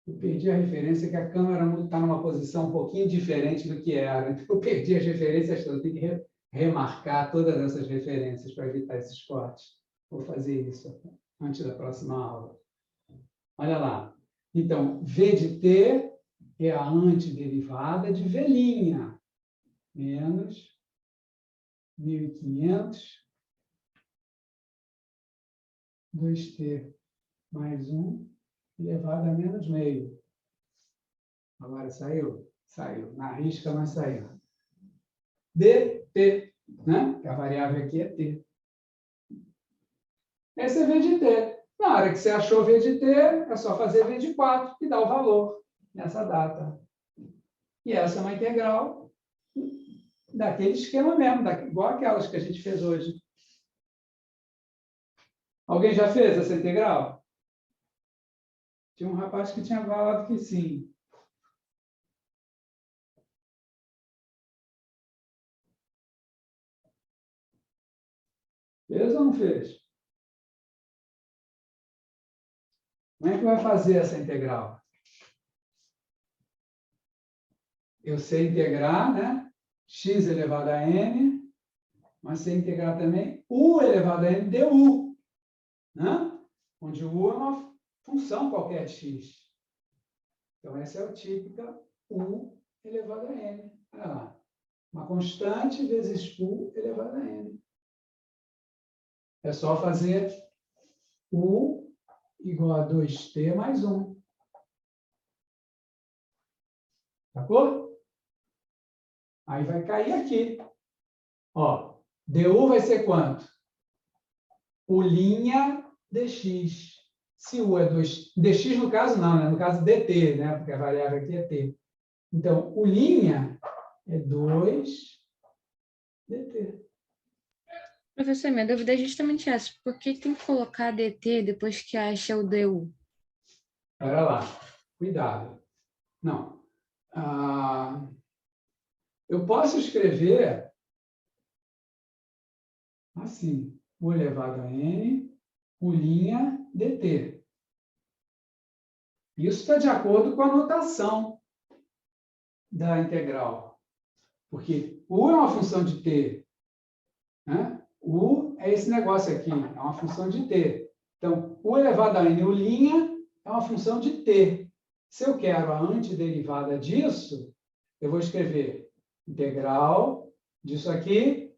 Eu perdi a referência que a câmera está numa posição um pouquinho diferente do que era. Então, eu perdi as referências todas. Eu tenho que remarcar todas essas referências para evitar esses cortes. Vou fazer isso antes da próxima aula. Olha lá. Então, V de t é a antiderivada de V', menos 1.500, 2t mais 1, elevado a menos meio. Agora saiu? Saiu. Na risca, mas saiu. dt, né? Que a variável aqui é t. Esse é V de t. Na hora que você achou V de t, é só fazer V de 4 e dar o valor nessa data. E essa é uma integral daquele esquema mesmo, igual aquelas que a gente fez hoje. Alguém já fez essa integral? Tinha um rapaz que tinha falado que sim. Fez ou não fez? Como é que vai fazer essa integral? Eu sei integrar, né? X elevado a n, mas sei integrar também u elevado a n du, né? Onde o u é uma função qualquer de x. Então, essa é a típica u elevado a n. Olha lá. Uma constante vezes u elevado a n. É só fazer u igual a 2t mais 1. Sacou? Aí vai cair aqui. Ó, du vai ser quanto? U' dx. Se u é 2... dx no caso não, né? No caso dt, né? Porque a variável aqui é t. Então, u' é 2 dt. Professor, minha dúvida é justamente essa. Por que tem que colocar dt depois que acha o du? Espera lá. Cuidado. Não. Eu posso escrever assim, u elevado a n, u' dt. Isso está de acordo com a notação da integral. Porque u é uma função de t. Né? U é esse negócio aqui, é uma função de t. Então, u elevado a n, u' é uma função de t. Se eu quero a antiderivada disso, eu vou escrever integral disso aqui,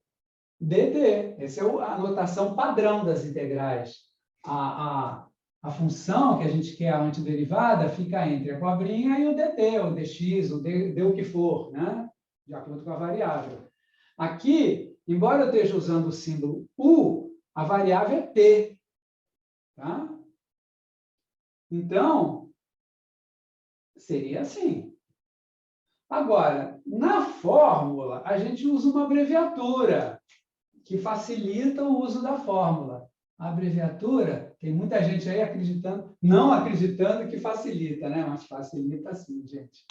dt. Essa é a notação padrão das integrais. A função que a gente quer a antiderivada fica entre a cobrinha e o dt, o dx, o d o que for, né? De acordo com a variável. Aqui, embora eu esteja usando o símbolo u, a variável é t. Tá? Então, seria assim. Agora, na fórmula, a gente usa uma abreviatura que facilita o uso da fórmula. A abreviatura, tem muita gente aí acreditando, não acreditando que facilita, né? Mas facilita sim, gente.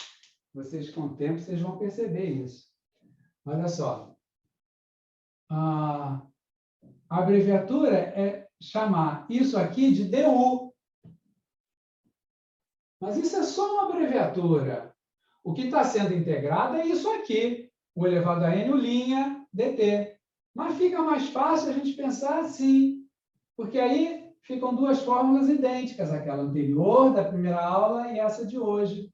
Vocês, com o tempo, vocês vão perceber isso. Olha só. A abreviatura é chamar isso aqui de du. Mas isso é só uma abreviatura. O que está sendo integrado é isso aqui, o elevado a n, u' dt. Mas fica mais fácil a gente pensar assim, porque aí ficam duas fórmulas idênticas, aquela anterior da primeira aula e essa de hoje.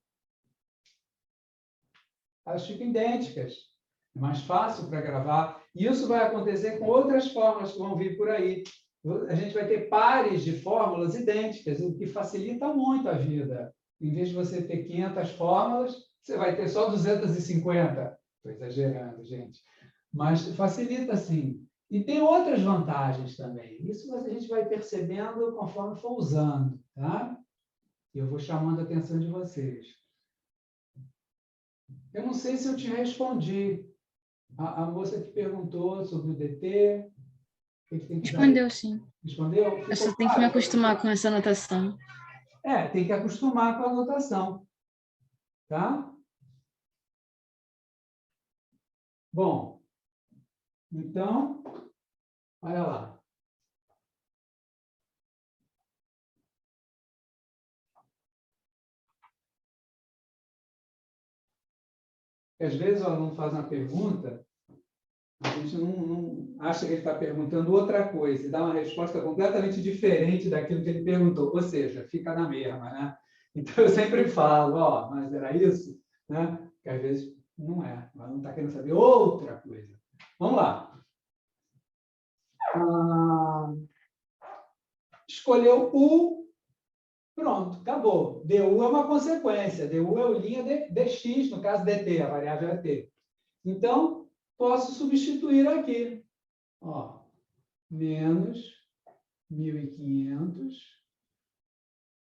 Elas ficam idênticas. É mais fácil para gravar. E isso vai acontecer com outras fórmulas que vão vir por aí. A gente vai ter pares de fórmulas idênticas, o que facilita muito a vida. Em vez de você ter 500 fórmulas, você vai ter só 250. Estou exagerando, gente. Mas facilita, sim. E tem outras vantagens também. Isso a gente vai percebendo conforme for usando, tá? E eu vou chamando a atenção de vocês. Eu não sei se eu te respondi. A moça que perguntou sobre o DT, o que tem que dar? Respondeu, sim. Respondeu? Eu só Ficou tenho que me claro? acostumar com essa anotação. Tem que acostumar com a anotação. Tá? Bom, então, olha lá. Às vezes o aluno faz uma pergunta, a gente não acha que ele está perguntando outra coisa, e dá uma resposta completamente diferente daquilo que ele perguntou, ou seja, fica na mesma, né? Então, eu sempre falo, mas era isso? Né? Porque às vezes não é, o aluno está querendo saber outra coisa. Vamos lá. Escolheu U, pronto, acabou. DU é uma consequência, DU é o linha de dx, no caso dt, a variável é t. Então, posso substituir aqui. Menos 1.500.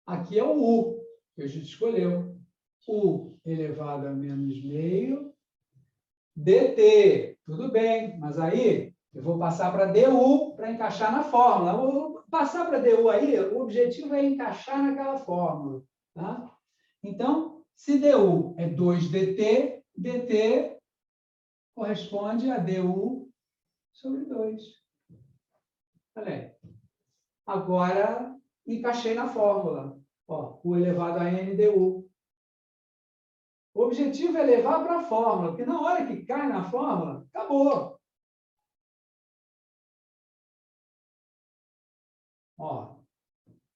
Aqui é o U, que a gente escolheu. U elevado a menos meio. dt, tudo bem, mas aí eu vou passar para du para encaixar na fórmula. Eu vou passar para du aí, o objetivo é encaixar naquela fórmula. Tá? Então, se du é 2dt, dt corresponde a du sobre 2. Olha aí. Agora, encaixei na fórmula. U elevado a n du. O objetivo é levar para a fórmula, porque na hora que cai na fórmula, acabou.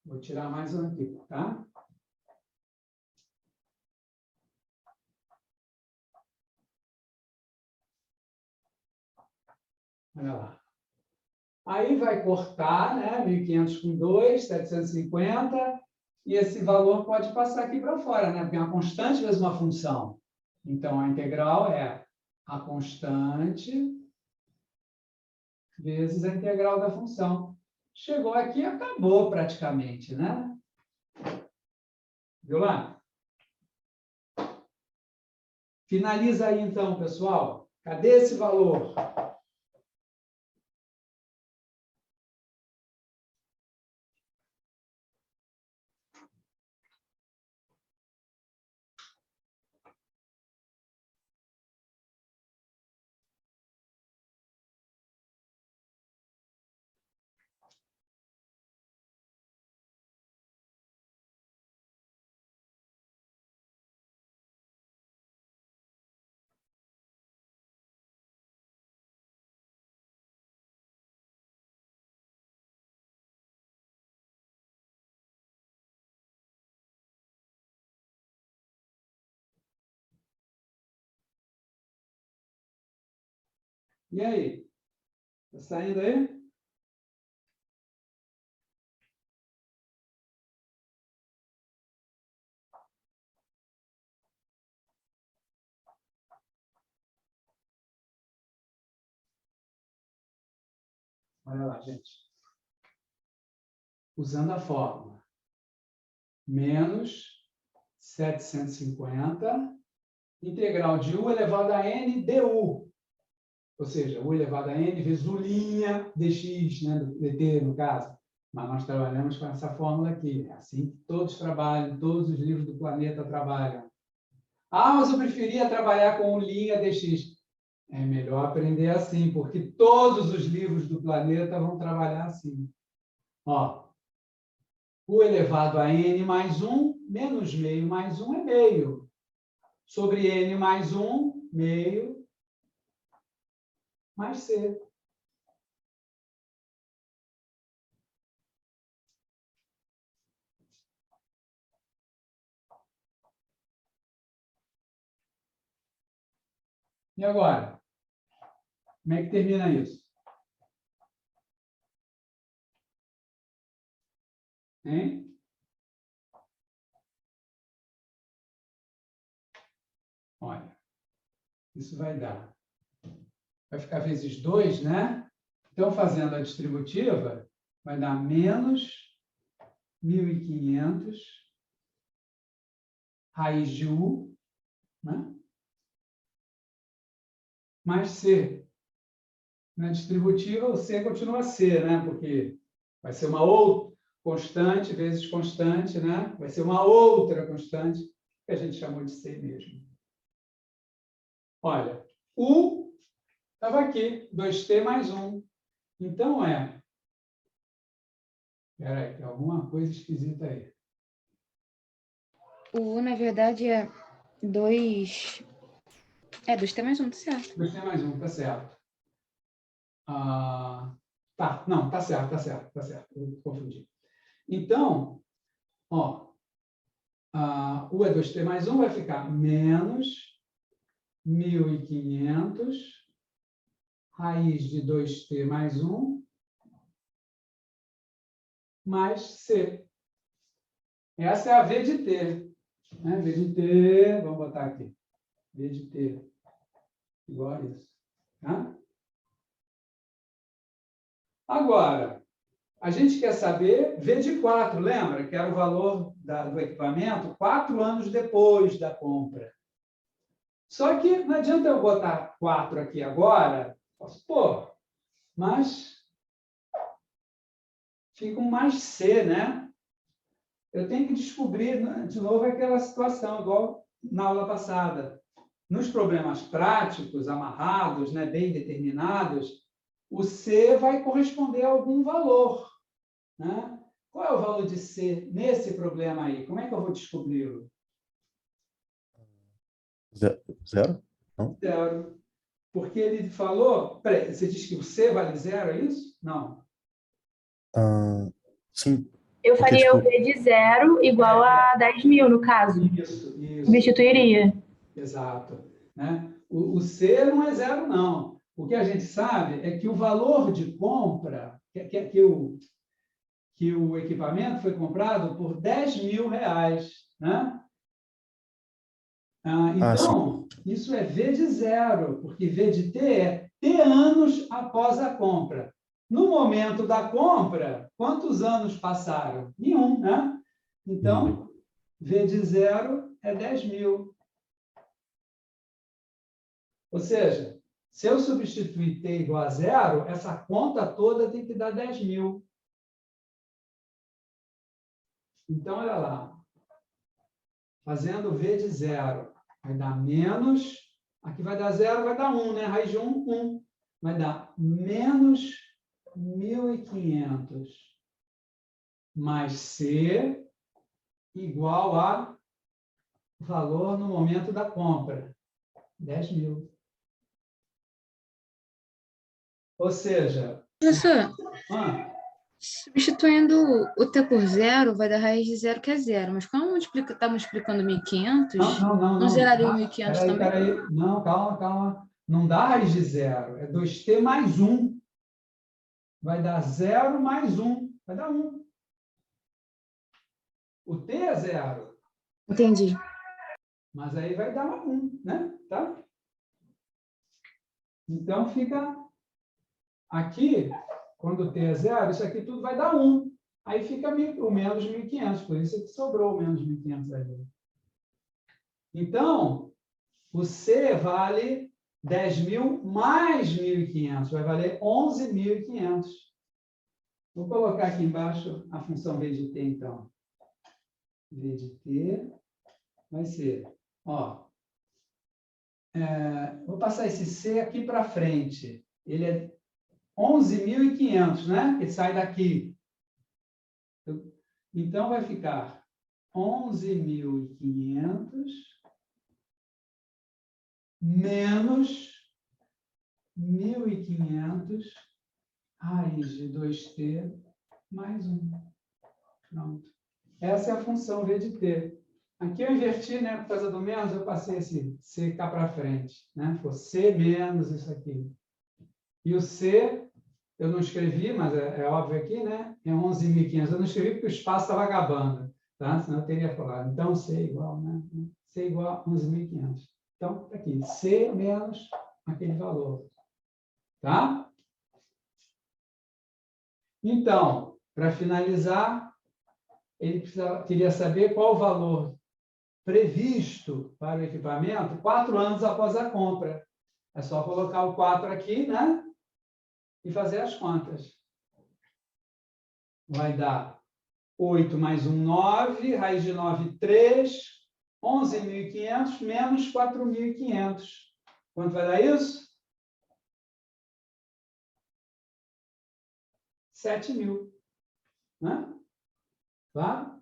Vou tirar mais um aqui, tá? Olha lá. Aí vai cortar, né? 1.500 com 2, 750. E esse valor pode passar aqui para fora, né? Porque é uma constante vezes uma função. Então, a integral é a constante vezes a integral da função. Chegou aqui e acabou praticamente, né? Viu lá? Finaliza aí, então, pessoal. Cadê esse valor? E aí? Está saindo aí? Olha lá, gente. Usando a fórmula. Menos 750, integral de u elevado a n du. Ou seja, u elevado a n vezes u' dx, né, do dt, no caso. Mas nós trabalhamos com essa fórmula aqui. É assim que todos trabalham, todos os livros do planeta trabalham. Mas eu preferia trabalhar com u' dx. É melhor aprender assim, porque todos os livros do planeta vão trabalhar assim. U elevado a n mais 1, menos meio mais 1 é meio. Sobre n mais 1, meio, mais c. E agora? Como é que termina isso? Hein? Olha, isso vai dar. Vai ficar vezes 2, né? Então, fazendo a distributiva, vai dar menos 1.500 raiz de U, né? Mais C. Na distributiva, o C continua C, né? Porque vai ser uma outra constante vezes constante, né? Vai ser uma outra constante, que a gente chamou de C mesmo. Olha, U estava aqui, 2T mais 1. Então, espera aí, tem alguma coisa esquisita aí. O U, na verdade, é 2... É 2T mais 1, tá certo. 2T mais 1, tá certo. Tá, não, tá certo. Eu confundi. Então, ó, U é 2T mais 1, vai ficar menos 1.500 raiz de 2T mais 1 mais C. Essa é a V de T. Né? V de T, vamos botar aqui. V de T. Igual a isso. Tá? Agora, a gente quer saber V de 4, lembra? Que era o valor do equipamento 4 anos depois da compra. Só que não adianta eu botar 4 aqui agora. Pô, mas fica um mais C, né? Eu tenho que descobrir, de novo, aquela situação, igual na aula passada. Nos problemas práticos, amarrados, né, bem determinados, o C vai corresponder a algum valor. Né? Qual é o valor de C nesse problema aí? Como é que eu vou descobri-lo? Zero? Não? Zero. Porque ele falou... Peraí, você diz que o C vale zero, é isso? Não. Sim. Eu Porque, faria o tipo, V de 0 igual a 10.000, no caso. Isso. Substituiria. Exato. Né? O C não é zero, não. O que a gente sabe é que o valor de compra, que o equipamento foi comprado por R$10.000. Né? Então, isso é V de 0, porque V de T é T anos após a compra. No momento da compra, quantos anos passaram? Nenhum, né? Então, V de 0 é 10.000. Ou seja, se eu substituir T igual a 0, essa conta toda tem que dar 10.000. Então, olha lá. Fazendo V de 0, vai dar menos... Aqui vai dar 0, vai dar 1, né? Raiz de 1, 1. Vai dar menos 1.500 mais C igual a valor no momento da compra. 10.000. Ou seja... Professor, substituindo o T por 0, vai dar raiz de 0, que é 0. Mas como está multiplicando 1.500, não zeraria o 1.500 também? Peraí. Não, calma. Não dá raiz de 0. É 2T mais 1. Vai dar 0 mais 1. Vai dar 1. O T é 0. Entendi. Mas aí vai dar 1, né? Tá? Então, fica aqui, quando o T é 0, isso aqui tudo vai dar 1. Aí fica o menos 1.500. Por isso que sobrou o menos 1.500 ali. Então, o C vale 10.000 mais 1.500. Vai valer 11.500. Vou colocar aqui embaixo a função V de T, então. V de T vai ser... vou passar esse C aqui para frente. Ele é 11.500, né? Ele sai daqui. Então, vai ficar 11.500 menos 1.500 raiz de 2T mais 1. Pronto. Essa é a função V de T. Aqui eu inverti, né? Por causa do menos, eu passei esse C cá para frente. Né? Foi C menos isso aqui. E o C, eu não escrevi, mas é óbvio aqui, né? É 11.500. Eu não escrevi porque o espaço estava acabando. Tá? Senão eu teria falado. Então, C igual, né? C igual a 11.500. Então, aqui, C menos aquele valor. Tá? Então, para finalizar, ele queria saber qual o valor previsto para o equipamento 4 anos após a compra. É só colocar o 4 aqui, né? E fazer as contas. Vai dar 8 mais 1, 9, raiz de 9, 3, 11.500 menos 4.500. Quanto vai dar isso? 7.000. Né? Claro?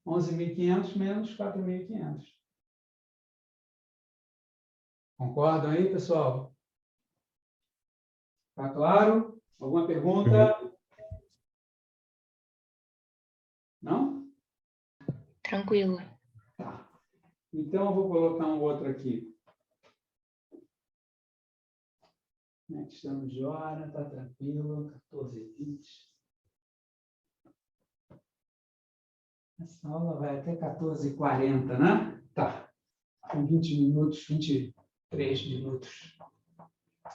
11.500 menos 4.500. Concordam aí, pessoal? Tá claro? Alguma pergunta? Não? Tranquilo. Tá. Então, eu vou colocar um outro aqui. Estamos de hora, tá tranquilo, 14h20. Essa aula vai até 14h40, né? Tá. Com 20 minutos, 23 minutos.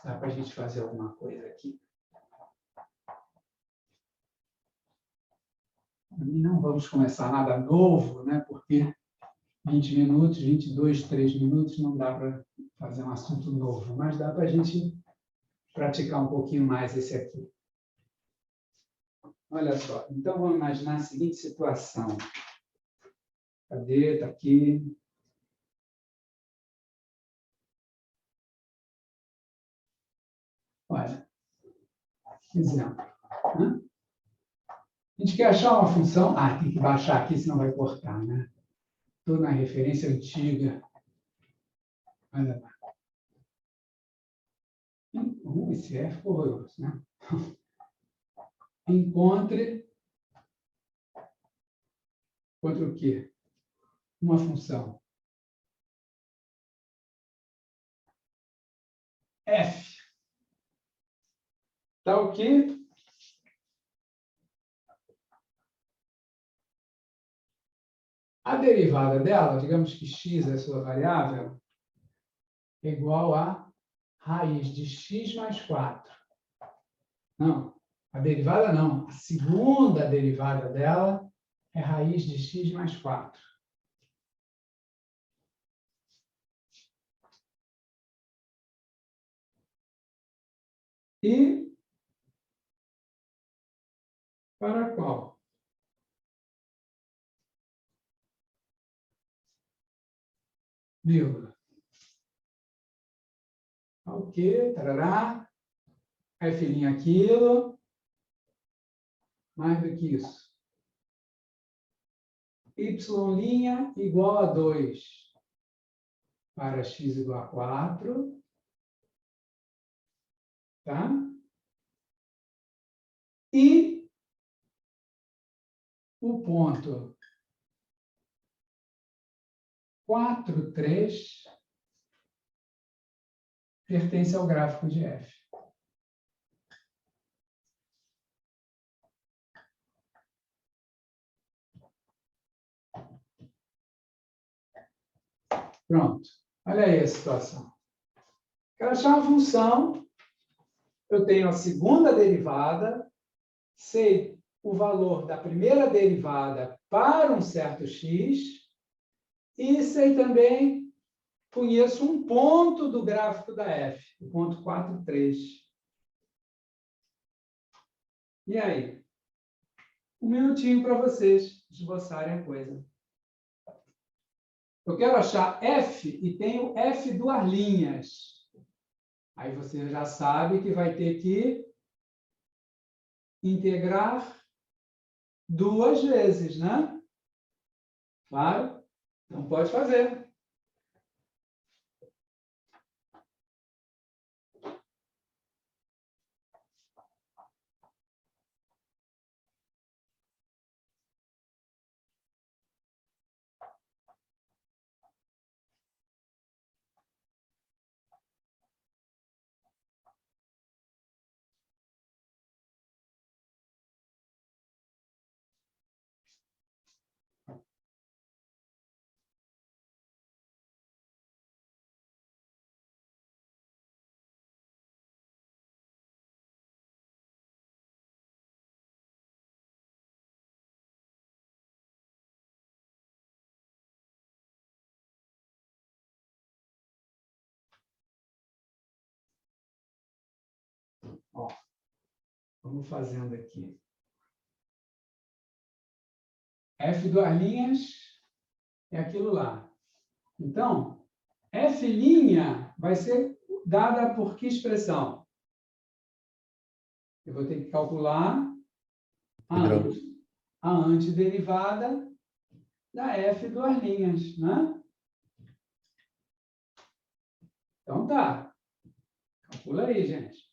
Dá para a gente fazer alguma coisa aqui. Não vamos começar nada novo, né? Porque 20 minutos, 22, 3 minutos, não dá para fazer um assunto novo, mas dá para a gente praticar um pouquinho mais esse aqui. Olha só, então vamos imaginar a seguinte situação. Cadê? Está aqui. Olha, exemplo. Né? A gente quer achar uma função. Ah, tem que baixar aqui, senão vai cortar, né? Estou na referência antiga. Olha lá. Esse F ficou horroroso, né? Encontre o quê? Uma função. F. Tá o quê? A derivada dela, digamos que x é a sua variável, é igual a raiz de x mais 4. Não, a derivada não. A segunda derivada dela é raiz de x mais 4. E para qual? Vírgula. Ok, tarará. F' aquilo. Mais do que isso. Y' igual a 2 para x igual a 4. Tá? E o ponto 4, 3 pertence ao gráfico de F. Pronto. Olha aí a situação. Quero achar uma função, eu tenho a segunda derivada, sei o valor da primeira derivada para um certo x, e sei também, conheço um ponto do gráfico da f, o ponto 4, 3. E aí? Um minutinho para vocês esboçarem a coisa. Eu quero achar f e tenho f duas linhas. Aí você já sabe que vai ter que integrar 2 vezes, né? Claro? Então pode fazer. Ó, vamos fazendo aqui. F duas linhas é aquilo lá. Então, F' vai ser dada por que expressão? Eu vou ter que calcular a antiderivada da F duas linhas, né? Então tá. Calcula aí, gente.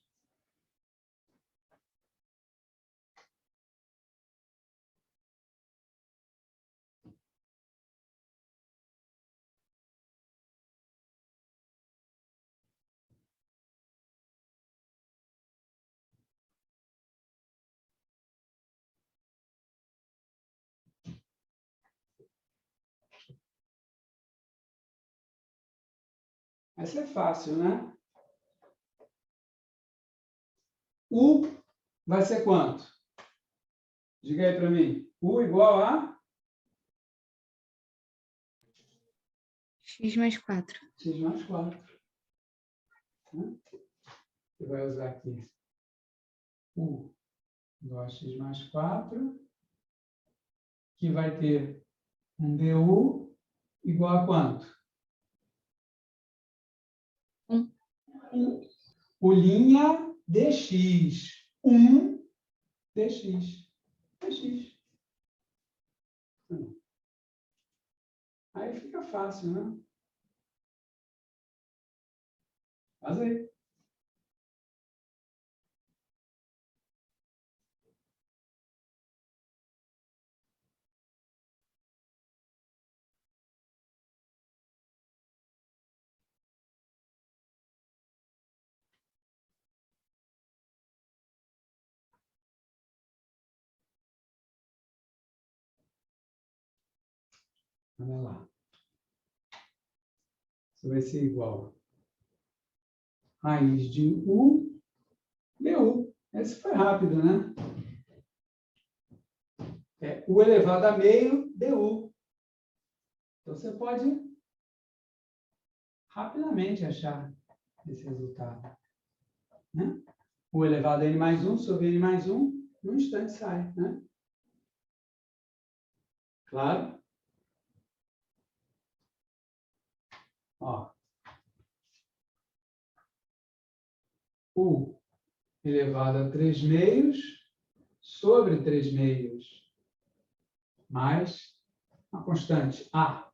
Essa é fácil, né? U vai ser quanto? Diga aí para mim. U igual a? X mais 4. X mais 4. Você vai usar aqui U igual a X mais 4, que vai ter um DU igual a quanto? 1. O linha dx. dx. dx. Aí fica fácil, né? Faz aí. Olha lá. Isso vai ser igual a raiz de U, du. Esse foi rápido, né? É U elevado a meio, du. Então, você pode rapidamente achar esse resultado. Né? U elevado a n mais 1 sobre n mais 1, num instante sai. Né? Claro? Ó. U elevado a 3 meios sobre 3 meios mais uma constante A.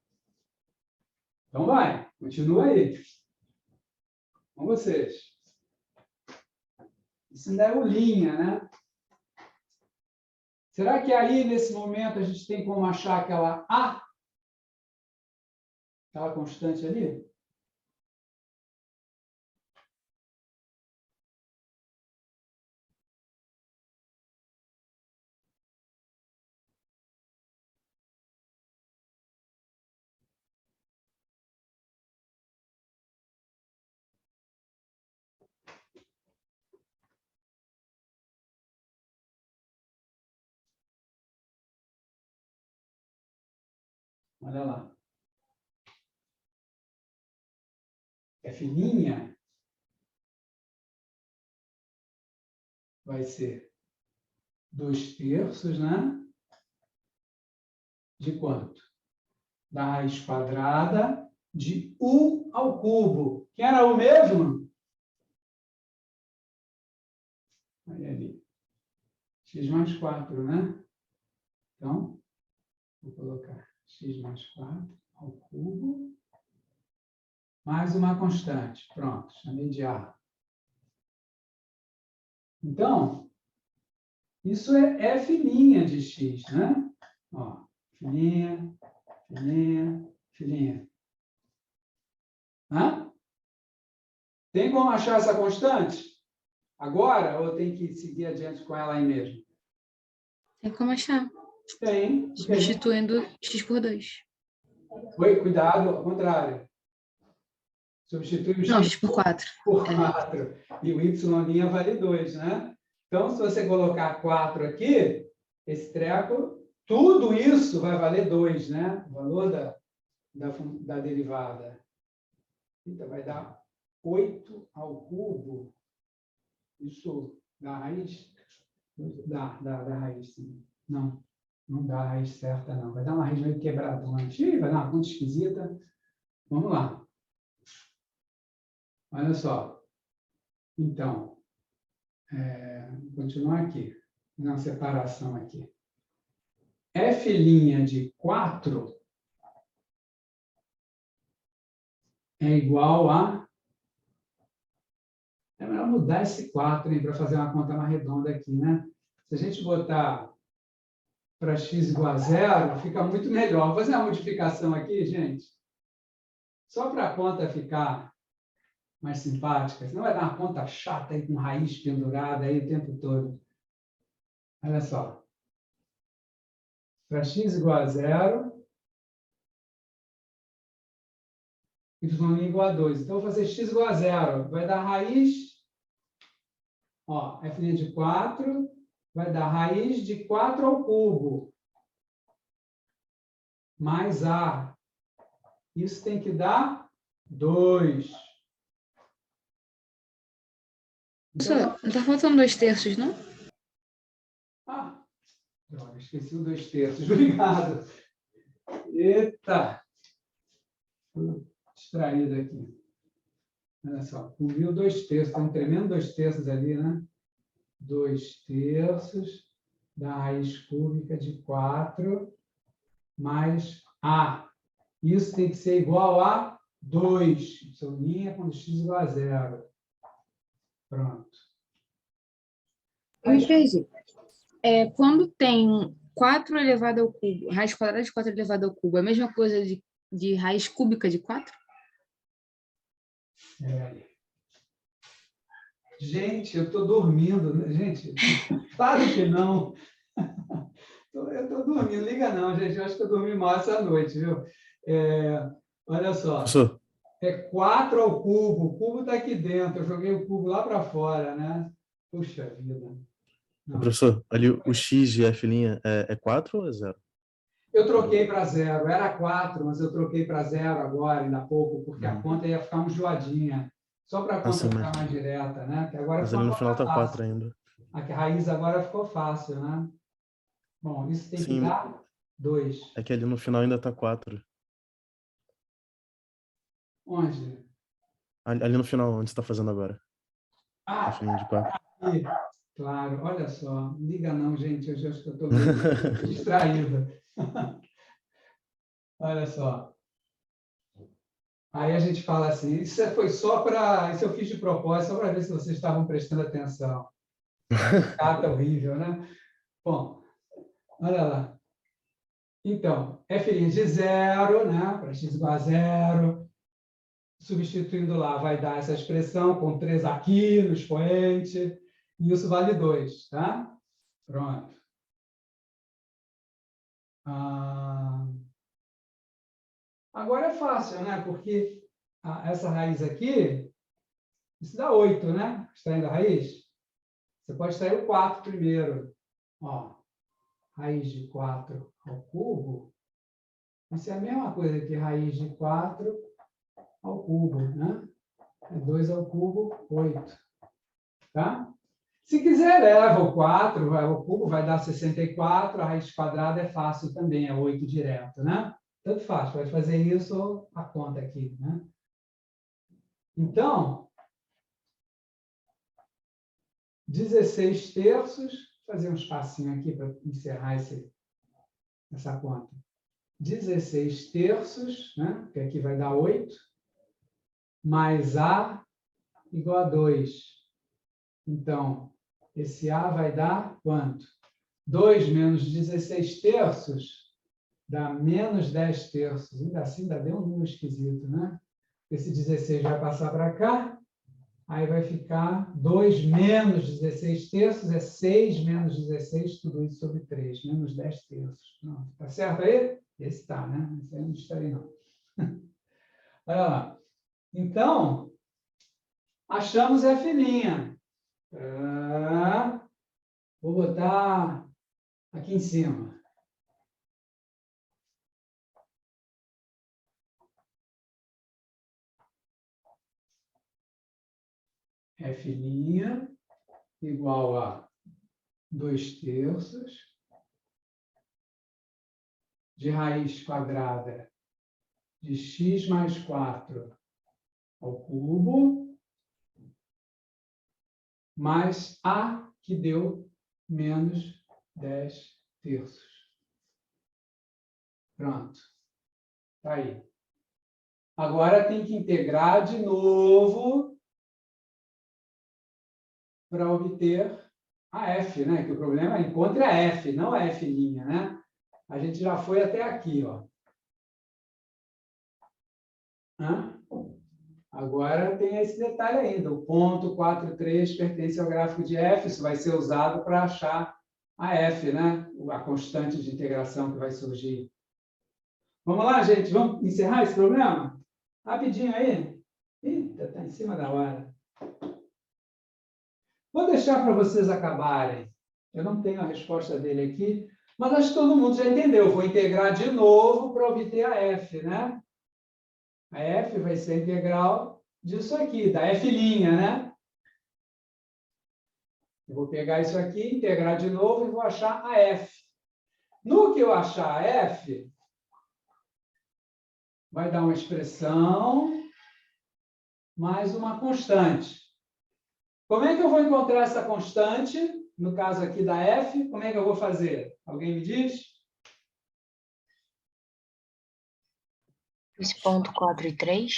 Então vai, continua aí. Com vocês. Isso ainda é o linha, né? Será que aí, nesse momento, a gente tem como achar aquela A? Aquela constante ali? Olha lá. F' vai ser 2/3, né? De quanto? Da raiz quadrada de U ao cubo. Quem era U mesmo? Olha ali. X mais 4, né? Então, vou colocar x mais 4 ao cubo, mais uma constante. Pronto, chamei de A. Então, isso é F' de x, né? Ó, fininha, fininha, fininha. Hã? Tem como achar essa constante? Agora, ou tem que seguir adiante com ela aí mesmo? Tem como achar. Tem. Substituindo x por 2. Oi, cuidado, ao contrário. Substitui o Não, x x por 4. por 4. E o y' vale 2, né? Então, se você colocar 4 aqui, esse treco, tudo isso vai valer 2, né? O valor da derivada. Então, vai dar 8 ao cubo. Isso Da raiz? Da raiz, sim. Não, não dá a raiz certa, não. Vai dar uma raiz meio quebradona. Ih, vai dar uma conta esquisita. Vamos lá. Olha só. Então, vou continuar aqui. Na separação aqui. F' de 4 é igual a... É melhor mudar esse 4 para fazer uma conta mais redonda aqui, né? Se a gente botar para x igual a 0, fica muito melhor. Vou fazer uma modificação aqui, gente. Só para a conta ficar mais simpática. Senão vai dar uma conta chata aí, com raiz pendurada aí o tempo todo. Olha só. Para x igual a 0, y igual a 2. Então, eu vou fazer x igual a 0. Vai dar raiz... Ó, f' de 4 vai dar raiz de 4 ao cubo. Mais a. Isso tem que dar 2. Professor, não tá faltando 2/3, não? Ah, droga, esqueci o 2/3. Obrigado. Eita! Estou distraído aqui. Olha só, comi o 2/3. Tem um tremendo 2/3 ali, né? 2/3 da raiz cúbica de 4 mais a. Isso tem que ser igual a 2. Y' quando x igual a 0. Pronto. Eu me perdi. Quando tem 4 elevado ao cubo, raiz quadrada de 4 elevado ao cubo, é a mesma coisa de raiz cúbica de 4? Gente, eu estou dormindo, né? Gente, claro que não. Eu estou dormindo, liga não, gente. Eu acho que eu dormi mal essa noite, viu? Olha só. Professor, É 4 ao cubo. O cubo está aqui dentro. Eu joguei o cubo lá para fora, né? Puxa vida. Não. professor, ali o x de f' é 4 ou é 0? Eu troquei para 0. Era 4, mas eu troquei para 0 agora, ainda há pouco, porque a conta ia ficar enjoadinha. Só para a conta sim, ficar mais direta, né? Que agora Mas ficou ali no uma final conta tá 4 fácil. ainda. A raiz agora ficou fácil, né? Bom, isso tem que Sim, dar 2. é que ali no final ainda tá 4. Onde? Ali no final, onde você tá fazendo agora? Ah, F' de 4. aqui. Claro, olha só. Liga não, gente. Eu já acho que eu estou meio distraído. Olha só. Aí a gente fala assim, isso foi só para... Isso eu fiz de propósito, só para ver se vocês estavam prestando atenção. Cata horrível, né? Bom, olha lá. Então, f' de 0, né? Para x igual a 0. Substituindo lá, vai dar essa expressão com 3 aqui no expoente. E isso vale 2, tá? Pronto. Agora é fácil, né? Porque essa raiz aqui, isso dá 8, né? Extraindo a raiz. Você pode extrair o 4 primeiro. Ó, raiz de 4 ao cubo vai ser a mesma coisa que raiz de 4 ao cubo, né? 2 ao cubo, 8. Tá? Se quiser, eleva o 4 ao cubo, vai dar 64. A raiz quadrada é fácil também, é 8 direto, né? Tanto faz, pode fazer isso ou a conta aqui, né? Então, 16/3, vou fazer um espacinho aqui para encerrar essa conta. 16/3, né? Que aqui vai dar 8, mais A igual a 2. Então, esse A vai dar quanto? 2 menos 16/3 dá menos 10/3. Ainda assim, ainda deu um número esquisito, né? Esse 16 vai passar para cá, aí vai ficar 2 menos 16/3 é 6 menos 16, tudo isso sobre 3, menos 10/3. Não, tá certo aí? Esse está, né? Esse aí não estarei, não. Olha lá. Então, achamos F'. Vou botar aqui em cima. F'. igual a 2/3 de raiz quadrada de x mais 4 ao cubo, mais a, que deu menos 10/3. Pronto. Está aí. Agora tem que integrar de novo para obter a f, né? Que o problema é encontre a f, não a f', né? A gente já foi até aqui, ó. Agora tem esse detalhe ainda. O ponto 4,3 pertence ao gráfico de f. Isso vai ser usado para achar a f, né? A constante de integração que vai surgir. Vamos lá, gente? Vamos encerrar esse problema? Rapidinho aí. Eita, está em cima da hora. Vou deixar para vocês acabarem. Eu não tenho a resposta dele aqui, mas acho que todo mundo já entendeu. Vou integrar de novo para obter a f, né? A f vai ser a integral disso aqui, da f', né? Eu vou pegar isso aqui, integrar de novo e vou achar a f. No que eu achar a f, vai dar uma expressão mais uma constante. Como é que eu vou encontrar essa constante? No caso aqui da f, como é que eu vou fazer? Alguém me diz? Esse ponto 4 e 3.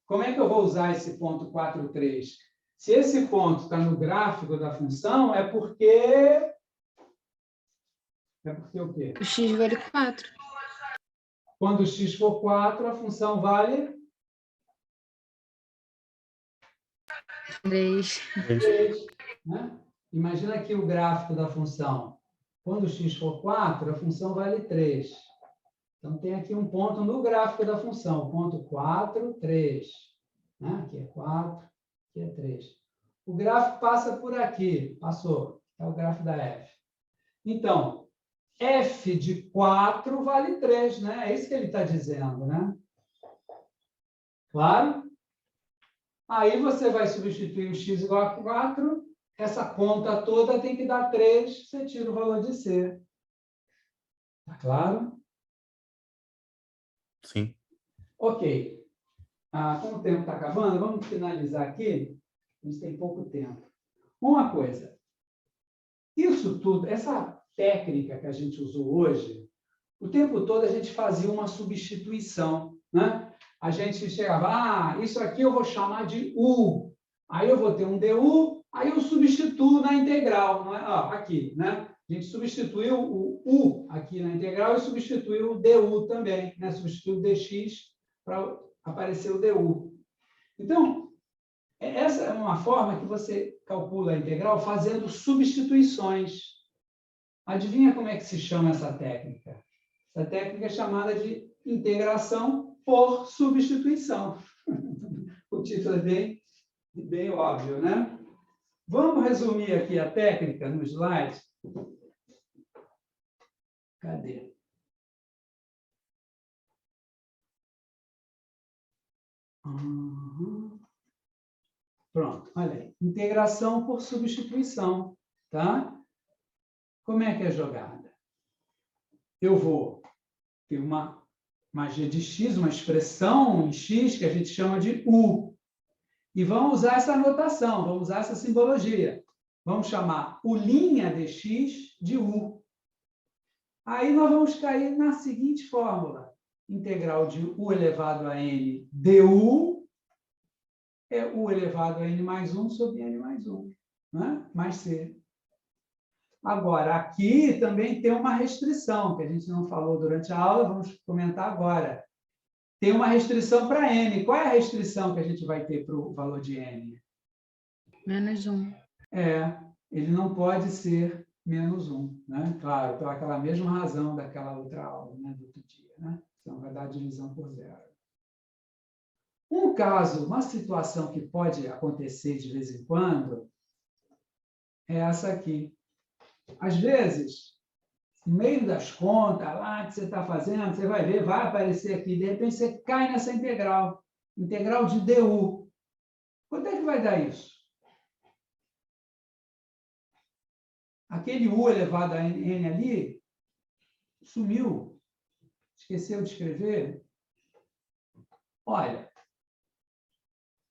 Como é que eu vou usar esse ponto 4,3? Se esse ponto está no gráfico da função, é porque... É porque o quê? O x vale 4. Quando o x for 4, a função vale 3. 3. Né? Imagina aqui o gráfico da função. Quando o x for 4, a função vale 3. Então, tem aqui um ponto no gráfico da função. Ponto 4, 3. Né? Aqui é 4, aqui é 3. O gráfico passa por aqui. Passou. É o gráfico da f. Então, f de 4 vale 3, né? É isso que ele está dizendo, né? Claro? Aí você vai substituir o x igual a 4. Essa conta toda tem que dar 3. Você tira o valor de c. Tá claro? Sim. Ok. Como o tempo está acabando, vamos finalizar aqui. A gente tem pouco tempo. Uma coisa. Isso tudo, essa técnica que a gente usou hoje, o tempo todo a gente fazia uma substituição, né? A gente chegava, isso aqui eu vou chamar de U. Aí eu vou ter um DU, aí eu substituo na integral. Não é? Aqui, né? A gente substituiu o U aqui na integral e substituiu o DU também, né? Substituiu o DX para aparecer o DU. Então, essa é uma forma que você calcula a integral fazendo substituições. Adivinha como é que se chama essa técnica? Essa técnica é chamada de integração por substituição. O título é bem óbvio, né? Vamos resumir aqui a técnica no slide? Cadê? Pronto, olha aí. Integração por substituição, tá? Como é que é a jogada? Eu vou ter uma g de x, uma expressão em x que a gente chama de U. E vamos usar essa notação, vamos usar essa simbologia. Vamos chamar U' dx de U. Aí nós vamos cair na seguinte fórmula. Integral de U elevado a n du é U elevado a n mais 1 sobre n mais 1, né? Mais c. Agora, aqui também tem uma restrição, que a gente não falou durante a aula, vamos comentar agora. Tem uma restrição para n. Qual é a restrição que a gente vai ter para o valor de n? Menos 1. Ele não pode ser menos 1, né? Claro, por aquela mesma razão daquela outra aula, né? Do outro dia, né? Então, vai dar divisão por zero. Um caso, uma situação que pode acontecer de vez em quando, é essa aqui. Às vezes, no meio das contas lá que você está fazendo, você vai ver, vai aparecer aqui, de repente você cai nessa integral de du. Quanto é que vai dar isso? aquele U elevado a N ali sumiu. Esqueceu de escrever? Olha,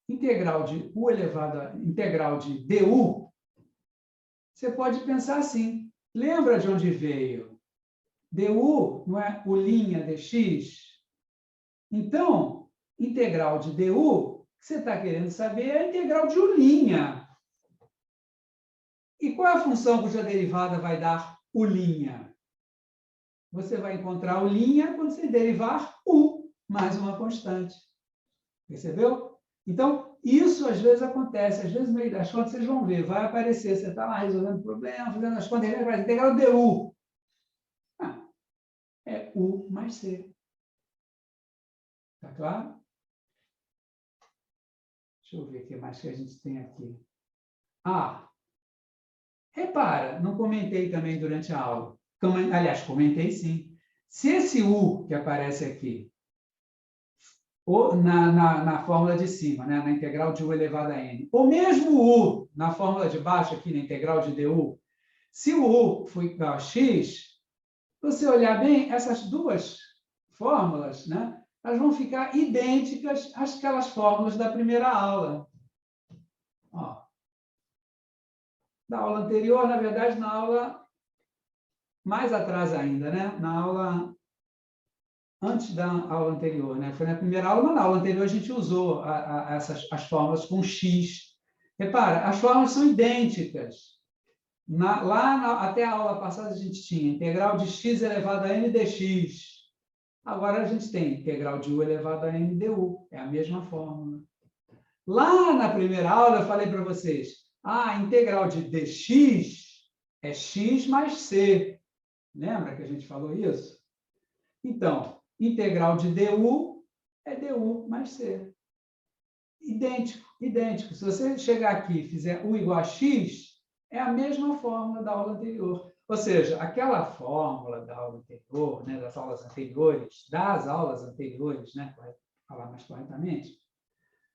integral de du, você pode pensar assim. Lembra de onde veio? du não é U' dx? Então, integral de du, o que você está querendo saber é a integral de U'. E qual é a função cuja derivada vai dar U'? Você vai encontrar U' quando você derivar U mais uma constante. Percebeu? Então, isso às vezes acontece. Às vezes, no meio das contas, vocês vão ver. Vai aparecer. Você está lá resolvendo o problema, fazendo as contas, ele vai integral du. É U mais C. Está claro? Deixa eu ver o que mais que a gente tem aqui. Repara, não comentei também durante a aula. Aliás, comentei sim. Se esse U que aparece aqui, ou na fórmula de cima, né, na integral de U elevado a N, ou mesmo o U na fórmula de baixo, aqui na integral de du, se o U for igual a x, se você olhar bem, essas duas fórmulas, né, elas vão ficar idênticas àquelas fórmulas da primeira aula. Ó. Da aula anterior, na verdade, na aula mais atrás ainda, né? Na aula antes da aula anterior, né? Foi na primeira aula, mas na aula anterior a gente usou as fórmulas com x. Repara, as fórmulas são idênticas. Até a aula passada a gente tinha integral de x elevado a n dx. Agora a gente tem integral de u elevado a n du. É a mesma fórmula. Lá na primeira aula eu falei para vocês, a integral de dx é x mais c. Lembra que a gente falou isso? Então, integral de du é du mais c. Idêntico, idêntico. Se você chegar aqui e fizer u igual a x, é a mesma fórmula da aula anterior. Ou seja, aquela fórmula da aula anterior, né, das aulas anteriores, né, para falar mais corretamente,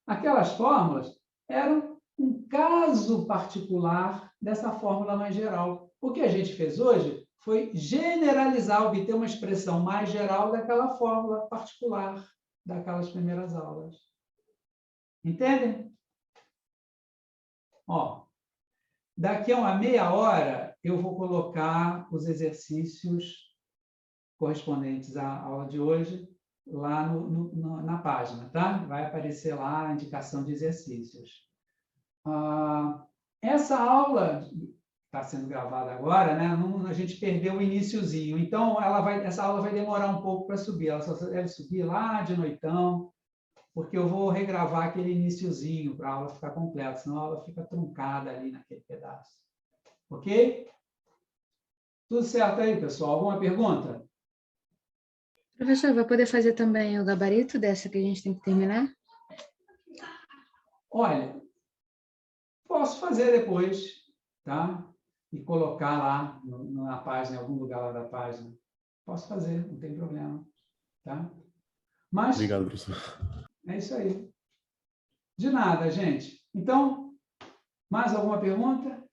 aquelas fórmulas eram um caso particular dessa fórmula mais geral. O que a gente fez hoje foi generalizar, obter uma expressão mais geral daquela fórmula particular daquelas primeiras aulas. Entendem? Ó, daqui a uma meia hora, eu vou colocar os exercícios correspondentes à aula de hoje lá na página, tá? Vai aparecer lá a indicação de exercícios. Essa aula está sendo gravada agora, né? A gente perdeu o iniciozinho, então essa aula vai demorar um pouco para subir, ela só deve subir lá de noitão, porque eu vou regravar aquele iniciozinho para a aula ficar completa, senão a aula fica truncada ali naquele pedaço. Ok? Tudo certo aí, pessoal? Alguma pergunta? Professor, vai poder fazer também o gabarito dessa que a gente tem que terminar? Olha, posso fazer depois, tá? E colocar lá na página, em algum lugar lá da página. Posso fazer, não tem problema, tá? Mas Obrigado, professor. é isso aí. De nada, gente. Então, mais alguma pergunta?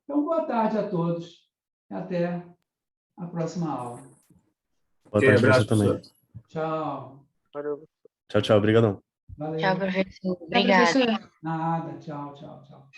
Então, boa tarde a todos. Até a próxima aula. Boa tarde, abraço, professor, também. Tchau. Tchau, tchau. Obrigadão. Valeu. Tchau, professor. Tá, Obrigada. professor? Nada. Tchau, tchau, tchau.